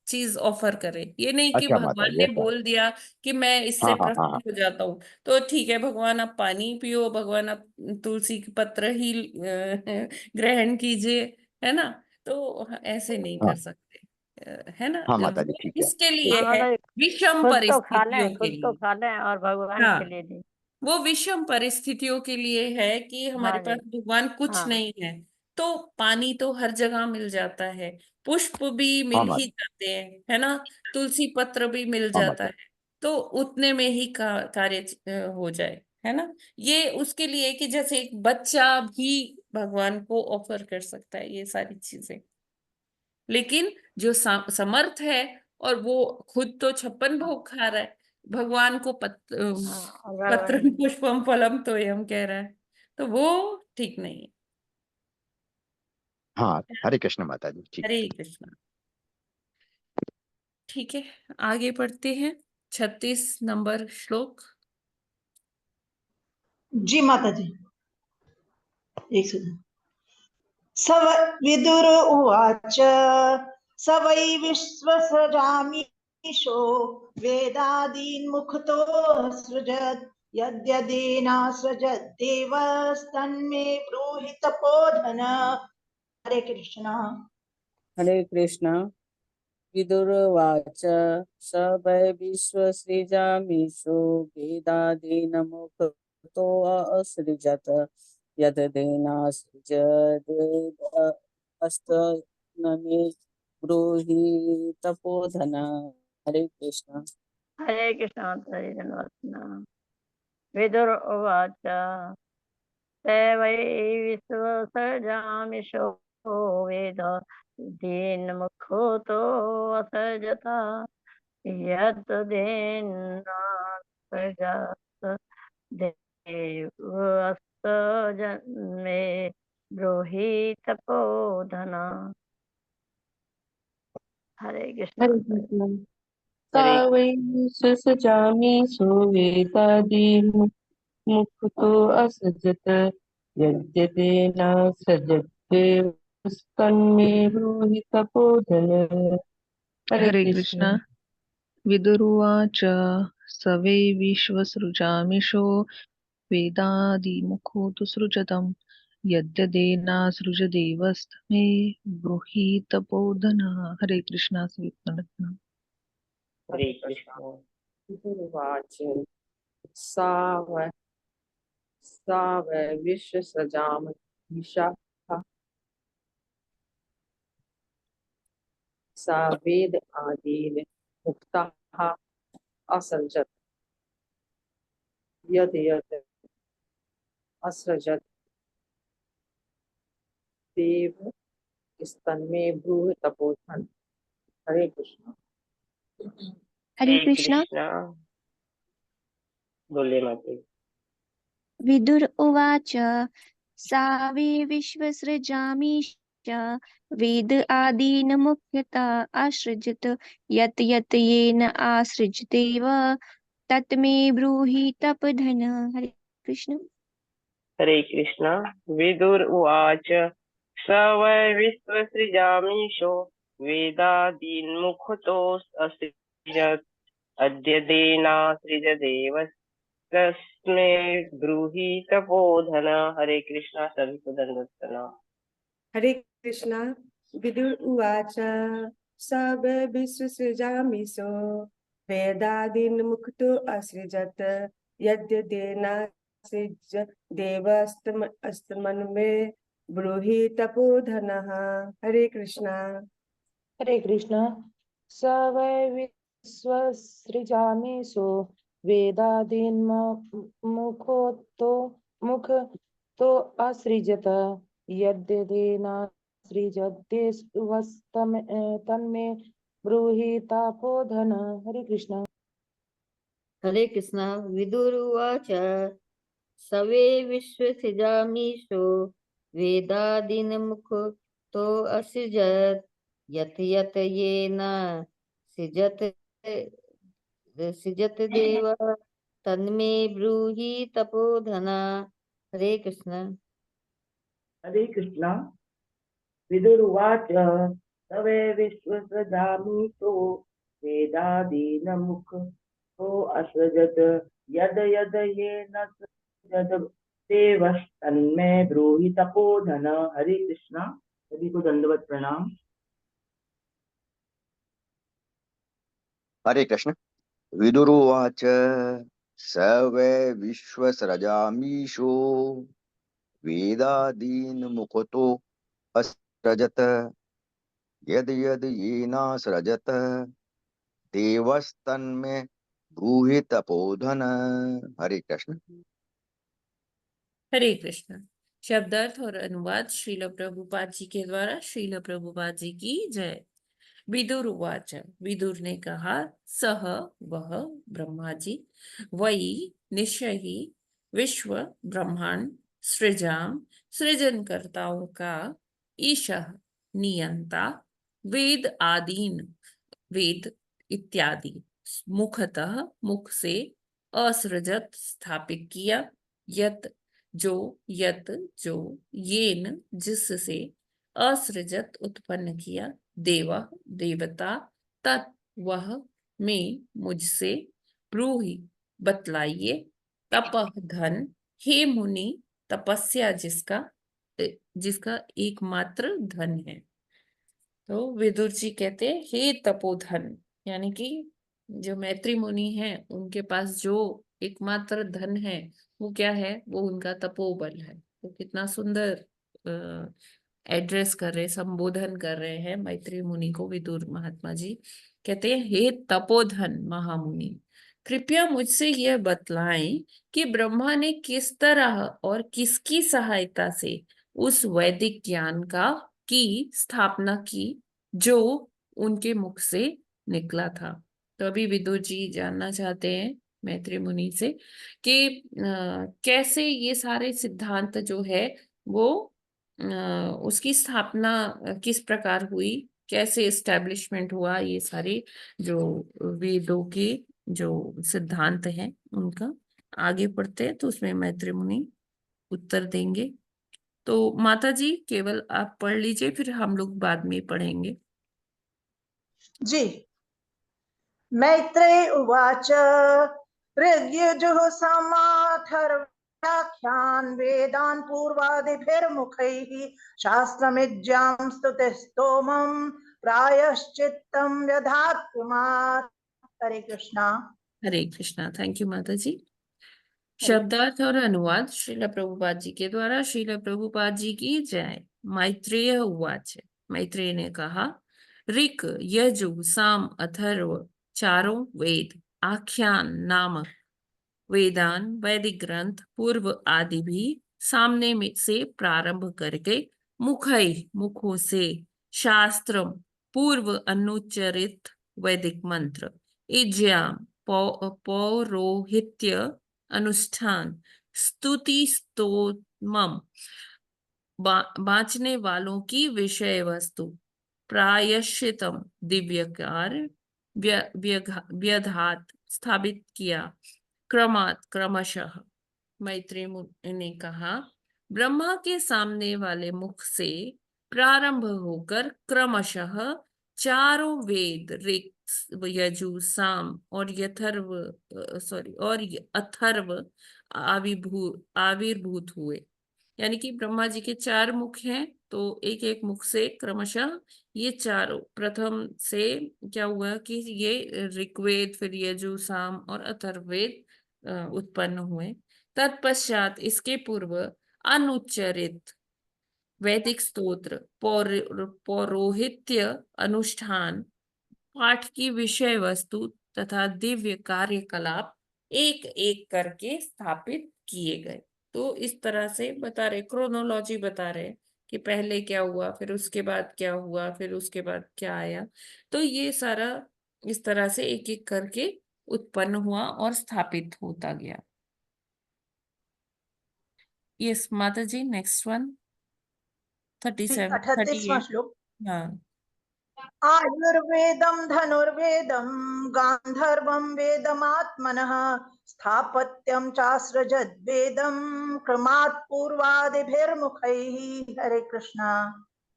चीज ऑफर करे। ये नहीं कि अच्छा माता भगवान जी, ने ऐसा। बोल दिया कि मैं इससे हाँ हाँ हाँ हाँ। प्रसन्न हो जाता हूँ तो ठीक है, भगवान आप पानी पियो, भगवान आप तुलसी के पत्र ही ग्रहण कीजिए, है ना। तो ऐसे नहीं हाँ कर सकते, है ना। हाँ माता जी, वो ठीक है। इसके तो लिए हाँ है, मतलब विषम खुद तो खा परिस्थितियों लें, के खुद तो लिए। खा लें और भगवान के हाँ, लिए नहीं। वो विषम परिस्थितियों के लिए है कि हमारे हाँ पास जी। भगवान कुछ हाँ नहीं है। तो पानी तो हर जगह मिल जाता है, पुष्प भी हाँ मिल ही माता। जाते हैं, है ना, तुलसी पत्र भी मिल हाँ जाता माता। है। तो उतने में ही कार्य हो जाए, है ना। ये उसके लिए कि जैसे एक बच्चा भी भगवान को ऑफर कर सकता है ये सारी चीजें। लेकिन जो समर्थ है और वो खुद तो 56 भोग खा रहा है, भगवान को हाँ, अगर पत्र पुष्पम फलम तो हम कह रहा है, तो वो ठीक नहीं है। हाँ, हरे कृष्ण माता जी, ठीक। हरे कृष्णा। ठीक है, आगे बढ़ते हैं। 36 नंबर श्लोक। जी माता जी, एक सेकंड। विदुर उवाच स वै विश्वसृजामीशो वेदादीन् मुखतो सृजत् यद्यदेनासृजत् देवस्तन्मे ब्रूहि तपोधन। हरे कृष्णा। हरे कृष्ण। विदुरवाच स वै विश्वसृजामीशो वेदादीनमुखतो असृजत यद्देनासृजदेवास्तन्मे ब्रूहि तपोधन। हरे कृष्ण। हरे कृष्ण माता जी धन्यवाद। विदुर उवाच ते वै विश्वसर्जामिषो वेद दीनमुखो असर्जता यत्तेनासृजत् देवस्तन्मे ब्रूहि तपोधन। हरे कृष्ण हरे माता जी। कृष्ण। सा वै सृजामि सुवेदादिमुखतो असृजत यद्यतेन सृजत्येवस्तन्मे ब्रूहि तपोधन। हरे हरे कृष्ण। कृष्ण। विदुरुवाच स वै विश्वसृजामिषो वेदादिमुखो तु सृजतं यद्यदेनासृजदेवस्तमे ब्रूहि तपोधनः। हरे कृष्णा श्रीकृष्ण। हरे कृष्ण। गुरुवाच सा वै विश्वसृजामहीषा सा वेद आदीन् मुक्ताः असृजत् यद् यत् असृजत् देव स्तन्मे भ्रूः तपोधन। हरे कृष्ण। हरे हरे कृष्ण। कृष्ण। बोलिए माता जी। विदुर उवाच सा वै विश्वसृजामीश वेद आदीन् मुख्यता आसृजत यत् यत् येन आसृजतेव तत् मे ब्रूहि तपधन। हरे कृष्ण। हरे कृष्ण। विदुर उवाच स वै विश्वसृजामीशो वेदादीन्मुखतोऽसृजत् अद्यतेनासृजदेवस्तस्मै ब्रूहि तपोधन। हरे कृष्णा। सभी को दंडवत प्रणाम। हरे कृष्णा। विदुर उवाच स वै विश्वसृजामीशो वेदादीन् मुखतो असृजत् यद्यदेनासृज देवस्तमन्मे ब्रूहि तपोधनः। हरे कृष्णा। हरे कृष्ण। स वै विश्वसृजामीषु वेदादीन्मुखो तो मुख तो असृजत यद्यदेनासृजद्देवस्तम तन्मे ब्रूहि तपोधन। हरे कृष्ण। हरे कृष्ण। विदुरुवाच सवे विश्वसृजामीशो वेदादीनमुखतो असृजत् यत् यत् येन सृजत् सृजत् देव तन्मे ब्रूहि तपोधन। हरे कृष्ण। हरे कृष्णा। विदुरुवाच तवे विश्वसृजामीशो वेदादीनमुखो असृजत् यद यद येन सृजत् देवस्तन्मे ब्रूहि तपोधन। हरे कृष्णा। सभी को दंडवत प्रणाम। हरे कृष्ण। विदुरुवाच स वै विश्वसृजामीशो वेदादीन्मुखतो असृजत् यद यद येनासृजत् देवस्तन्मे ब्रूहि तपोधन। हरे कृष्ण। हरे कृष्ण। शब्दार्थ और अनुवाद श्रील प्रभुपाद जी के द्वारा। श्रील प्रभुपाद जी की जय। विदुर उवाच, विदुर ने कहा, सह वह ब्रह्मा जी, वही निश्चय ही विश्व ब्रह्मांड सृजाम सृजनकर्ताओं का, ईशः नियंता, वेद आदीन वेद इत्यादि, मुखतः मुख से, असृजत स्थापित किया, यत जो येन जिससे, असृजत उत्पन्न किया, देव देवता, तत् वह में मुझसे, ब्रूहि बतलाइए, तपः धन, हे मुनि तपस्या जिसका एकमात्र धन है। तो विदुर जी कहते हैं, हे तपोधन, यानी कि जो मैत्री मुनि हैं उनके पास जो एकमात्र धन है वो क्या है, वो उनका तपोबल है। तो कितना सुंदर एड्रेस कर रहे, संबोधन कर रहे हैं मैत्री मुनि को विदुर महात्मा जी। कहते हैं, हे तपोधन महामुनि, कृपया मुझसे यह बतलाएं कि ब्रह्मा ने किस तरह और किसकी सहायता से उस वैदिक ज्ञान की स्थापना की जो उनके मुख से निकला था। तो अभी विदुर जी जानना चाहते हैं मैत्री मुनि से कि कैसे ये सारे सिद्धांत जो है वो उसकी स्थापना किस प्रकार हुई, कैसे एस्टेब्लिशमेंट हुआ, ये सारे जो वेदों के जो सिद्धांत हैं उनका। आगे पढ़ते हैं तो उसमें मैत्री मुनि उत्तर देंगे। तो माता जी केवल आप पढ़ लीजिए, फिर हम लोग बाद में पढ़ेंगे। जी। मैत्रेय उवाच ऋग्यजुः समाथर्व्याख्यान् वेदान् पूर्वादिभिर्मुखैः शास्त्रमिज्ञां स्तुतिस्तोमं प्रायश्चित्तं व्यधात्मात्। हरे कृष्णा। हरे कृष्णा। थैंक यू माता जी। शब्दार्थ और अनुवाद श्रील प्रभुपाद जी के द्वारा। श्रील प्रभुपाद जी की जय। मैत्रेय उवाच, मैत्रेय ने कहा, ऋक यजु साम अथर्व चारों वेद, आख्यान नामक वेदान वैदिक ग्रंथ पूर्व आदि भी सामने में से प्रारंभ करके मुखों से शास्त्र पूर्व अनुच्चरित वैदिक मंत्र, इज्याम पौरोहित्य अनुष्ठान, स्तुति स्तोमम बाँचने वालों की विषय वस्तु, प्रायश्चितम दिव्य कार्य व्यधात स्थापित किया, क्रमशः। मैत्री मुनि ने कहा, ब्रह्मा के सामने वाले मुख से प्रारंभ होकर क्रमशः चारों वेद ऋक् यजु साम और अथर्व आविर्भूत हुए। यानी कि ब्रह्मा जी के 4 मुख हैं, तो एक एक मुख से क्रमशः ये चारों, प्रथम से क्या हुआ कि ये ऋग्वेद, फिर यजु साम और अथर्ववेद उत्पन्न हुए। तत्पश्चात इसके पूर्व अनुच्चरित वैदिक स्तोत्र, पौरोहित्य अनुष्ठान, पाठ की विषय वस्तु तथा दिव्य कार्यकलाप एक एक करके स्थापित किए गए। तो इस तरह से बता रहे, क्रोनोलॉजी बता रहे कि पहले क्या हुआ, फिर उसके बाद क्या हुआ, फिर उसके बाद क्या आया। तो ये सारा इस तरह से एक एक करके उत्पन्न हुआ और स्थापित होता गया। यस माता जी, नेक्स्ट वन 37 38वां 38। श्लोक। हाँ। आयुर्वेदं धनुर्वेदं गान्धर्वं वेदमात्मनः स्थापत्यं चासृजद्वेदं क्रमात् पूर्वादिभिर्मुखैः। हरे कृष्णा।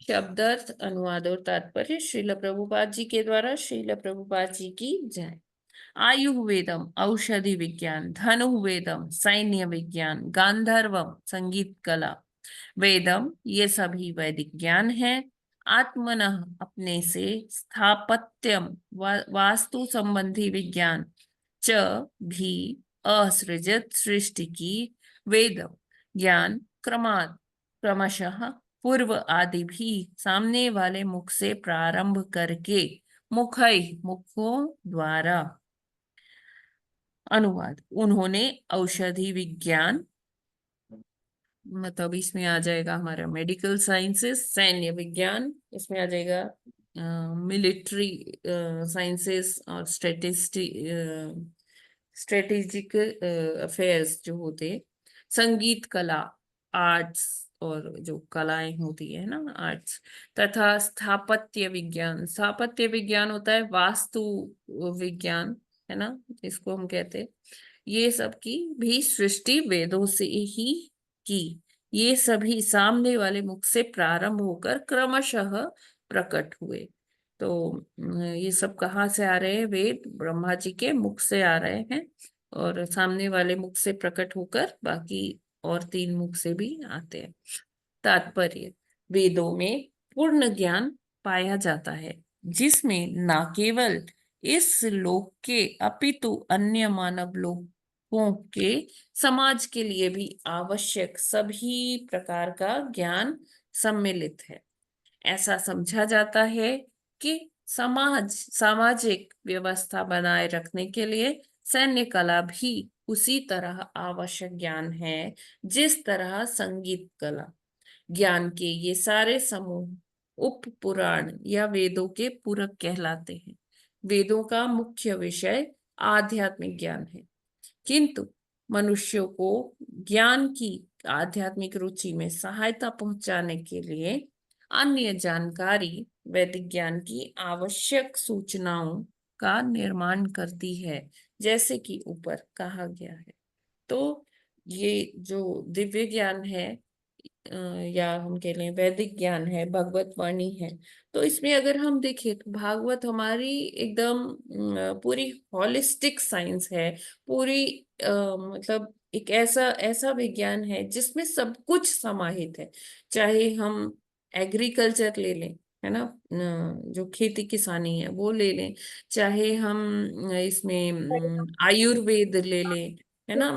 शब्दार्थ, अनुवाद और तात्पर्य श्रील प्रभुपाद जी के द्वारा। श्रील प्रभुपाद जी की जय। आयुर्वेदम औषधि विज्ञान, धनुर्वेदम सैन्य विज्ञान, गांधर्वम संगीत कला, वेदम ये सभी वैदिक ज्ञान है। आत्मनः अपने से, स्थापत्यम वास्तु संबंधी विज्ञान, च भी असृजत सृष्टि की, वेद ज्ञान क्रमात् क्रमशः पूर्व आदि भी सामने वाले मुख से प्रारंभ करके मुखों द्वारा। अनुवाद, उन्होंने औषधि विज्ञान मतलब इसमें आ जाएगा हमारा मेडिकल साइंसेस, सैन्य विज्ञान इसमें आ जाएगा, मिलिट्री साइंसेस और स्ट्रेटेजिक अफेयर्स जो होते हैं, संगीत कला आर्ट्स और जो कलाएं होती है ना आर्ट्स, तथा स्थापत्य विज्ञान। स्थापत्य विज्ञान होता है वास्तु विज्ञान, है ना, इसको हम कहते हैं। ये सब की भी सृष्टि वेदों से ही की। ये सभी सामने वाले मुख से प्रारंभ होकर क्रमशः प्रकट हुए। तो ये सब कहाँ से आ रहे हैं? वेद ब्रह्मा जी के मुख से आ रहे हैं और सामने वाले मुख से प्रकट होकर बाकी और 3 मुख से भी आते हैं। तात्पर्य, वेदों में पूर्ण ज्ञान पाया जाता है जिसमें न केवल इस लोक के अपितु अन्य मानव लोकों के समाज के लिए भी आवश्यक सभी प्रकार का ज्ञान सम्मिलित है। ऐसा समझा जाता है कि सामाजिक व्यवस्था बनाए रखने के लिए सैन्य कला भी उसी तरह आवश्यक ज्ञान है जिस तरह संगीत कला। ज्ञान के ये सारे समूह उप पुराण या वेदों के पूरक कहलाते हैं। वेदों का मुख्य विषय आध्यात्मिक ज्ञान है, किंतु मनुष्यों को ज्ञान की आध्यात्मिक रुचि में सहायता पहुंचाने के लिए अन्य जानकारी वैदिक ज्ञान की आवश्यक सूचनाओं का निर्माण करती है, जैसे कि ऊपर कहा गया है। तो ये जो दिव्य ज्ञान है या हम कह लें वैदिक ज्ञान है, भगवत वाणी है, तो इसमें अगर हम देखें तो भागवत हमारी एकदम पूरी हॉलिस्टिक साइंस है, पूरी मतलब एक ऐसा ऐसा विज्ञान है जिसमें सब कुछ समाहित है। चाहे हम एग्रीकल्चर ले लें, है ना, जो खेती किसानी है वो ले लें, चाहे हम इसमें आयुर्वेद ले लें, है ना,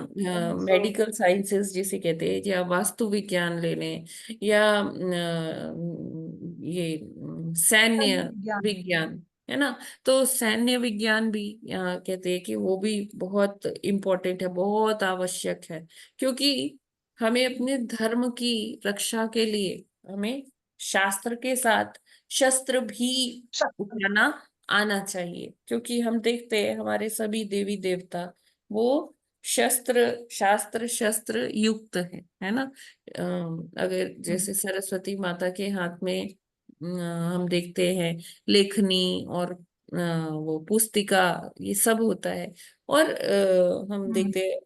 मेडिकल साइंसेस जिसे कहते हैं, या वास्तु विज्ञान ले लें, या ये सैन्य विज्ञान, है ना। तो सैन्य विज्ञान भी कहते हैं कि वो भी बहुत इम्पोर्टेंट है, बहुत आवश्यक है, क्योंकि हमें अपने धर्म की रक्षा के लिए हमें शास्त्र के साथ शस्त्र भी उठाना आना चाहिए। क्योंकि हम देखते हैं हमारे सभी देवी देवता वो शास्त्र शस्त्र युक्त है ना। अगर जैसे सरस्वती माता के हाथ में हम देखते हैं लेखनी और वो पुस्तिका, ये सब होता है। और हम देखते हैं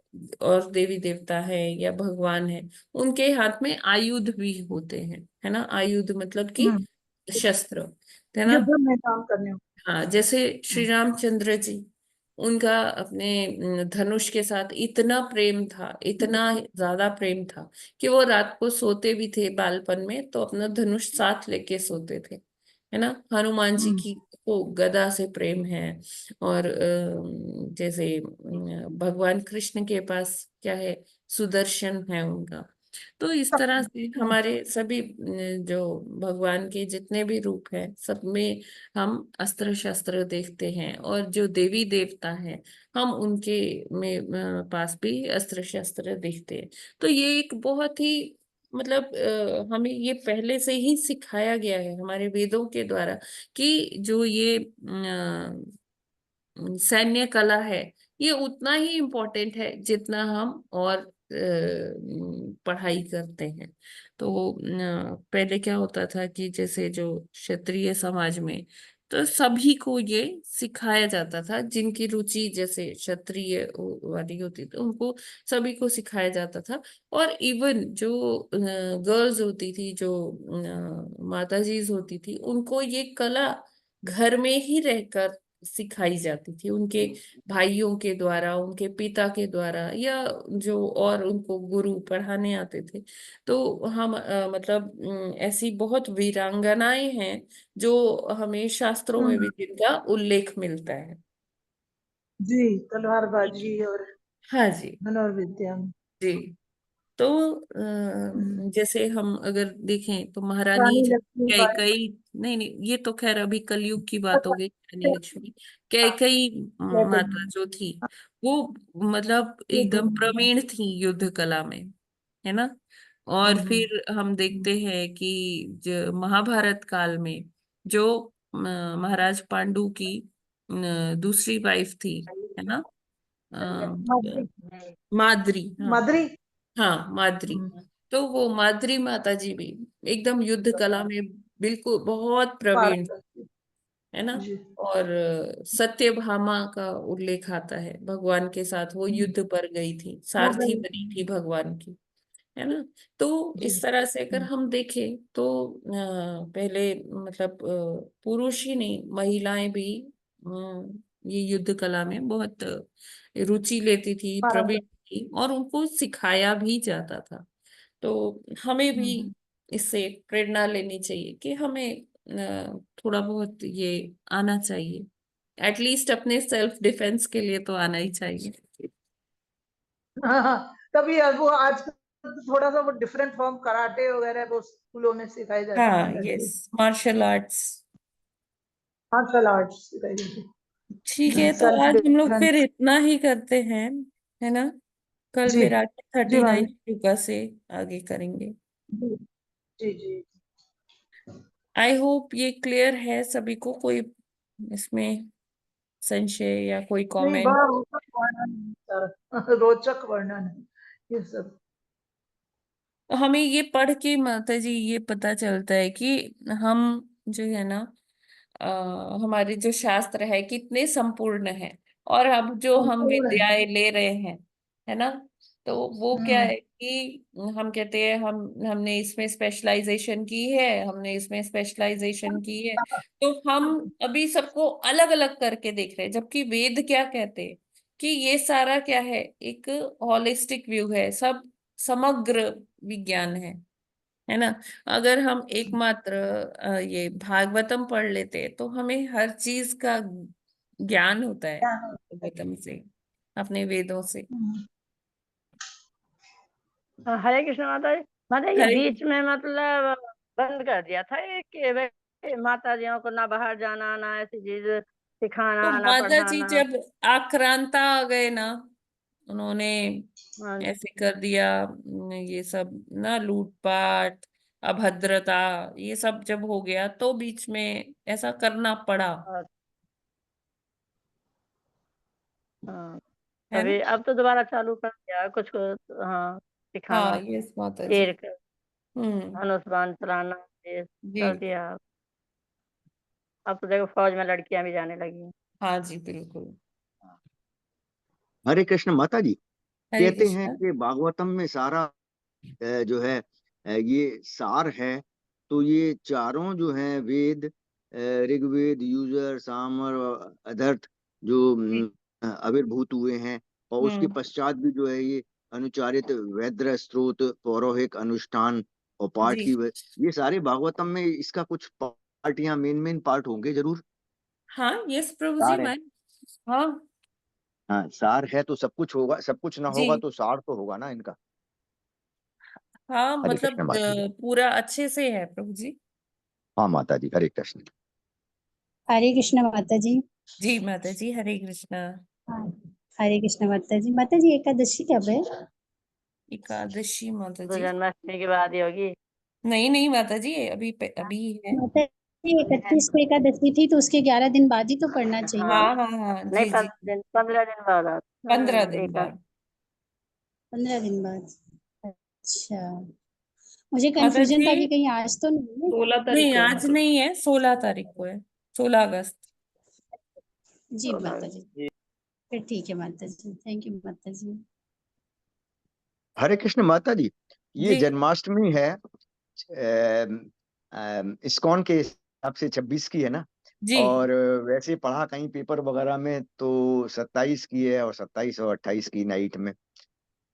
और देवी देवता है या भगवान है, उनके हाथ में आयुध भी होते हैं, है ना। आयुध मतलब कि शस्त्र, है ना। युद्ध में काम करने हो। हाँ, जैसे श्री रामचंद्र जी, उनका अपने धनुष के साथ इतना प्रेम था, इतना ज्यादा प्रेम था कि वो रात को सोते भी थे बालपन में तो अपना धनुष साथ लेके सोते थे, है ना। हनुमान जी की को गदा से प्रेम है। और जैसे भगवान कृष्ण के पास क्या है, सुदर्शन है उनका। तो इस तरह से हमारे सभी जो भगवान के जितने भी रूप हैं सब में हम अस्त्र शस्त्र देखते हैं, और जो देवी देवता हैं हम उनके में पास भी अस्त्र शस्त्र देखते हैं। तो ये एक बहुत ही मतलब हमें ये पहले से ही सिखाया गया है हमारे वेदों के द्वारा कि जो ये सैन्य कला है ये उतना ही इम्पोर्टेंट है जितना हम और पढ़ाई करते हैं। तो पहले क्या होता था कि जैसे जो क्षत्रिय समाज में तो सभी को ये सिखाया जाता था, जिनकी रुचि जैसे क्षत्रिय वाली होती थी उनको सभी को सिखाया जाता था। और इवन जो गर्ल्स होती थी, जो माताजीज होती थी, उनको ये कला घर में ही रहकर सिखाई जाती थी, उनके भाइयों के द्वारा, उनके पिता के द्वारा, या जो और उनको गुरु पढ़ाने आते थे। तो हम मतलब ऐसी बहुत वीरांगनाएं हैं जो हमें शास्त्रों में भी जिनका उल्लेख मिलता है। जी, तलवारबाजी और हाँ जी। धनुर्विद्या। जी। तो जैसे हम अगर देखें तो महारानी रानी लक्ष्मीबाई। कैकई, नहीं नहीं, ये तो खैर अभी कलयुग की बात हो गई। रानी लक्ष्मी कैकई माता जो थी, वो मतलब एकदम प्रवीण थी युद्ध कला में, है ना। और फिर हम देखते हैं कि जो महाभारत काल में जो महाराज पांडु की दूसरी वाइफ थी, है ना, माद्री। माद्री, हाँ माद्री। हाँ माद्री। तो वो माद्री माता जी भी एकदम युद्ध कला में बिल्कुल बहुत प्रवीण, है ना। जी। और सत्यभामा का उल्लेख आता है, भगवान के साथ वो युद्ध पर गई थी, सारथी बनी थी भगवान की, है ना। तो इस तरह से अगर हम देखें तो पहले मतलब पुरुष ही नहीं, महिलाएं भी ये युद्ध कला में बहुत रुचि लेती थी, प्रवीण थी, और उनको सिखाया भी जाता था। तो हमें भी इससे प्रेरणा लेनी चाहिए कि हमें थोड़ा बहुत ये आना चाहिए, एटलीस्ट अपने सेल्फ डिफेंस के लिए तो आना ही चाहिए। हाँ, तभी वो आज थोड़ा सा वो डिफरेंट फॉर्म कराटे वगैरह वो स्कूलों में सिखाए जाते हाँ, हैं। Yes, martial arts. Martial arts सिखाई जाती ठीक है। है, तो सेल्फ आज हम लोग फिर डिफेंस। इतना ही करते हैं, है ना। कल जी फिर आगे जी 39 भाभी। योगा से आगे करेंगे। जी जी। आई होप ये क्लियर है सभी को, कोई इसमें संशय या कोई नहीं, कमेंट? बड़ा रोचक वर्णन है सर, रोचक वर्णन है ये सब। हमें ये पढ़ के माता जी ये पता चलता है कि हम जो है ना, हमारे जो शास्त्र है कितने संपूर्ण है। और अब जो हम संपूर्ण है। विद्याएं ले रहे हैं, है ना, तो वो क्या है कि हम कहते हैं हमने इसमें स्पेशलाइजेशन की है, हमने इसमें स्पेशलाइजेशन की है। तो हम अभी सबको अलग अलग करके देख रहे हैं, जबकि वेद क्या कहते हैं कि ये सारा क्या है, एक हॉलिस्टिक व्यू है, सब समग्र विज्ञान है ना। अगर हम एकमात्र ये भागवतम पढ़ लेते तो हमें हर चीज का ज्ञान होता है भागवतम से, अपने वेदों से। हरे कृष्ण माता जी। माता जी, हरे, बीच में मतलब बंद कर दिया था ये कि माता जियों को ना बाहर जाना, ना ऐसी चीज तो सिखाना, ना माता जी पढ़ाना। जब आक्रांता आ गए ना, उन्होंने हाँ जी। ऐसे कर दिया, ये सब ना, लूटपाट, अभद्रता, ये सब जब हो गया तो बीच में ऐसा करना पड़ा, हाँ, है ना। तभी अब तो दोबारा चालू कर दिया कुछ कुछ, हाँ, हाँ, सिखाना, यस माता जी। तीर का धनुष बाण चलाना, ये जी। कर दिया। अब तो देखो फौज में लड़कियां भी जाने लगी हैं। हाँ जी, बिल्कुल। हरे कृष्ण माता जी। हरे कहते हैं कृष्णा। कि भागवतम में सारा जो है ये सार है। तो ये चारों जो है वेद, ऋग्वेद, युजुर, सामर और अथर्व जो आविर्भूत हुए हैं, और उसके पश्चात भी जो है ये अनुचारित वैद्य स्त्रोत, पौरोहिक अनुष्ठान और पाठ जी। की ये सारे भागवतम में इसका कुछ पार्ट या मेन पार्ट होंगे जरूर। हाँ, यस प्रभु जी, सार है। मैं, हाँ हाँ, सार है तो सब कुछ होगा, सब कुछ ना जी, होगा तो सार तो होगा ना इनका। हाँ, हरे मतलब कृष्ण माता जी। पूरा अच्छे से है प्रभु जी। हाँ माता जी, हरे कृष्ण। हरे कृष्ण माता जी। जी माता जी, हरे कृष्णा। हाँ, हरे कृष्ण माता जी। माता जी एकादशी कब है? एकादशी माता तो जी, जन्माष्टमी की बात ही होगी। नहीं नहीं माता जी, अभी अभी है। माता जी 31 को एकादशी थी तो उसके 11 दिन बाद ही तो पढ़ना चाहिए। हाँ हाँ हाँ, नहीं, जी जी, 15 दिन बाद 15 दिन एक बाद। 15 दिन बाद। अच्छा, मुझे माता कंफ्यूजन जी था कि कहीं आज तो नहीं है। 16 तारीख नहीं, को है। आज नहीं है, 16 तारीख को है। 16 अगस्त। जी माता जी, फिर ठीक है माता जी, थैंक यू माता जी। हरे कृष्ण माता जी, ये जी जन्माष्टमी है इस्कॉन के हिसाब से 26 की है ना, जी और वैसे पढ़ा कहीं पेपर वगैरह में तो 27 की है, और 27 और 28 की नाइट में,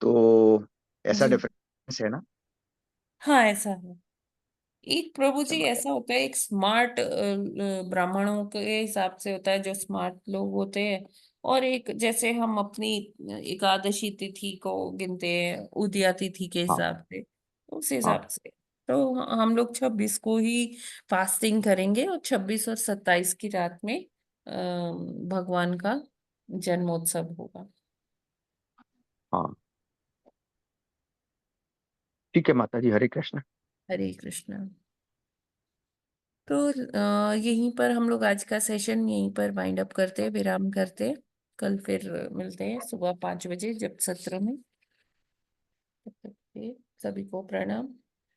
तो ऐसा जी डिफरेंस है ना। हाँ, ऐसा है। एक प्रभु अच्छा जी माता ऐसा होता है, एक स्मार्ट ब्राह्मणों के हिसाब से होता है, जो स्मार्ट लोग होते हैं, और एक जैसे हम अपनी एकादशी तिथि को गिनते हैं उदया तिथि के हाँ हिसाब से, उस हाँ हिसाब से तो हम लोग 26 को ही फास्टिंग करेंगे, और 26 और 27 की रात में भगवान का जन्मोत्सव होगा। हाँ, ठीक है माता जी, हरे कृष्ण। हरे कृष्ण। तो यहीं पर हम लोग आज का सेशन यहीं पर वाइंड अप करते हैं, विराम करते हैं। कल फिर मिलते हैं सुबह 5 बजे जब सत्र में। तब तक के सभी को प्रणाम।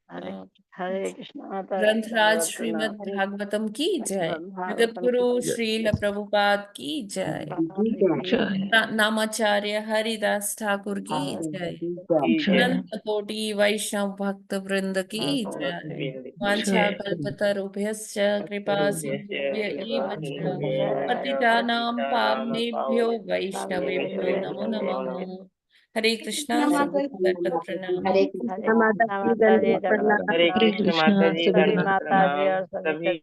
हरे अ, हरे कृष्ण माता जी, ग्रंथराज दंडवत श्रीमद् प्रणाम। हरे भागवतम की जय। भागवतम जगतगुरु की श्रील प्रभुपाद की जय। जय नामाचार्य हरिदास ठाकुर की जय। जय अनंत कोटि वैष्णव भक्त वृंद की जय। वांछा जय कल्पतरुभ्यश्च कृपा सिंधुभ्य एव च पतितानां पावनेभ्यो वैष्णवेभ्यो नमो नमः। हरे कृष्णा, सभी को दंडवत प्रणाम। हरे कृष्ण माता जी, दंडवत प्रणाम। हरे हरे कृष्ण कृष्णा, माता जी, सभी को सभी दंडवत माता जी प्रणाम और सभी सभी।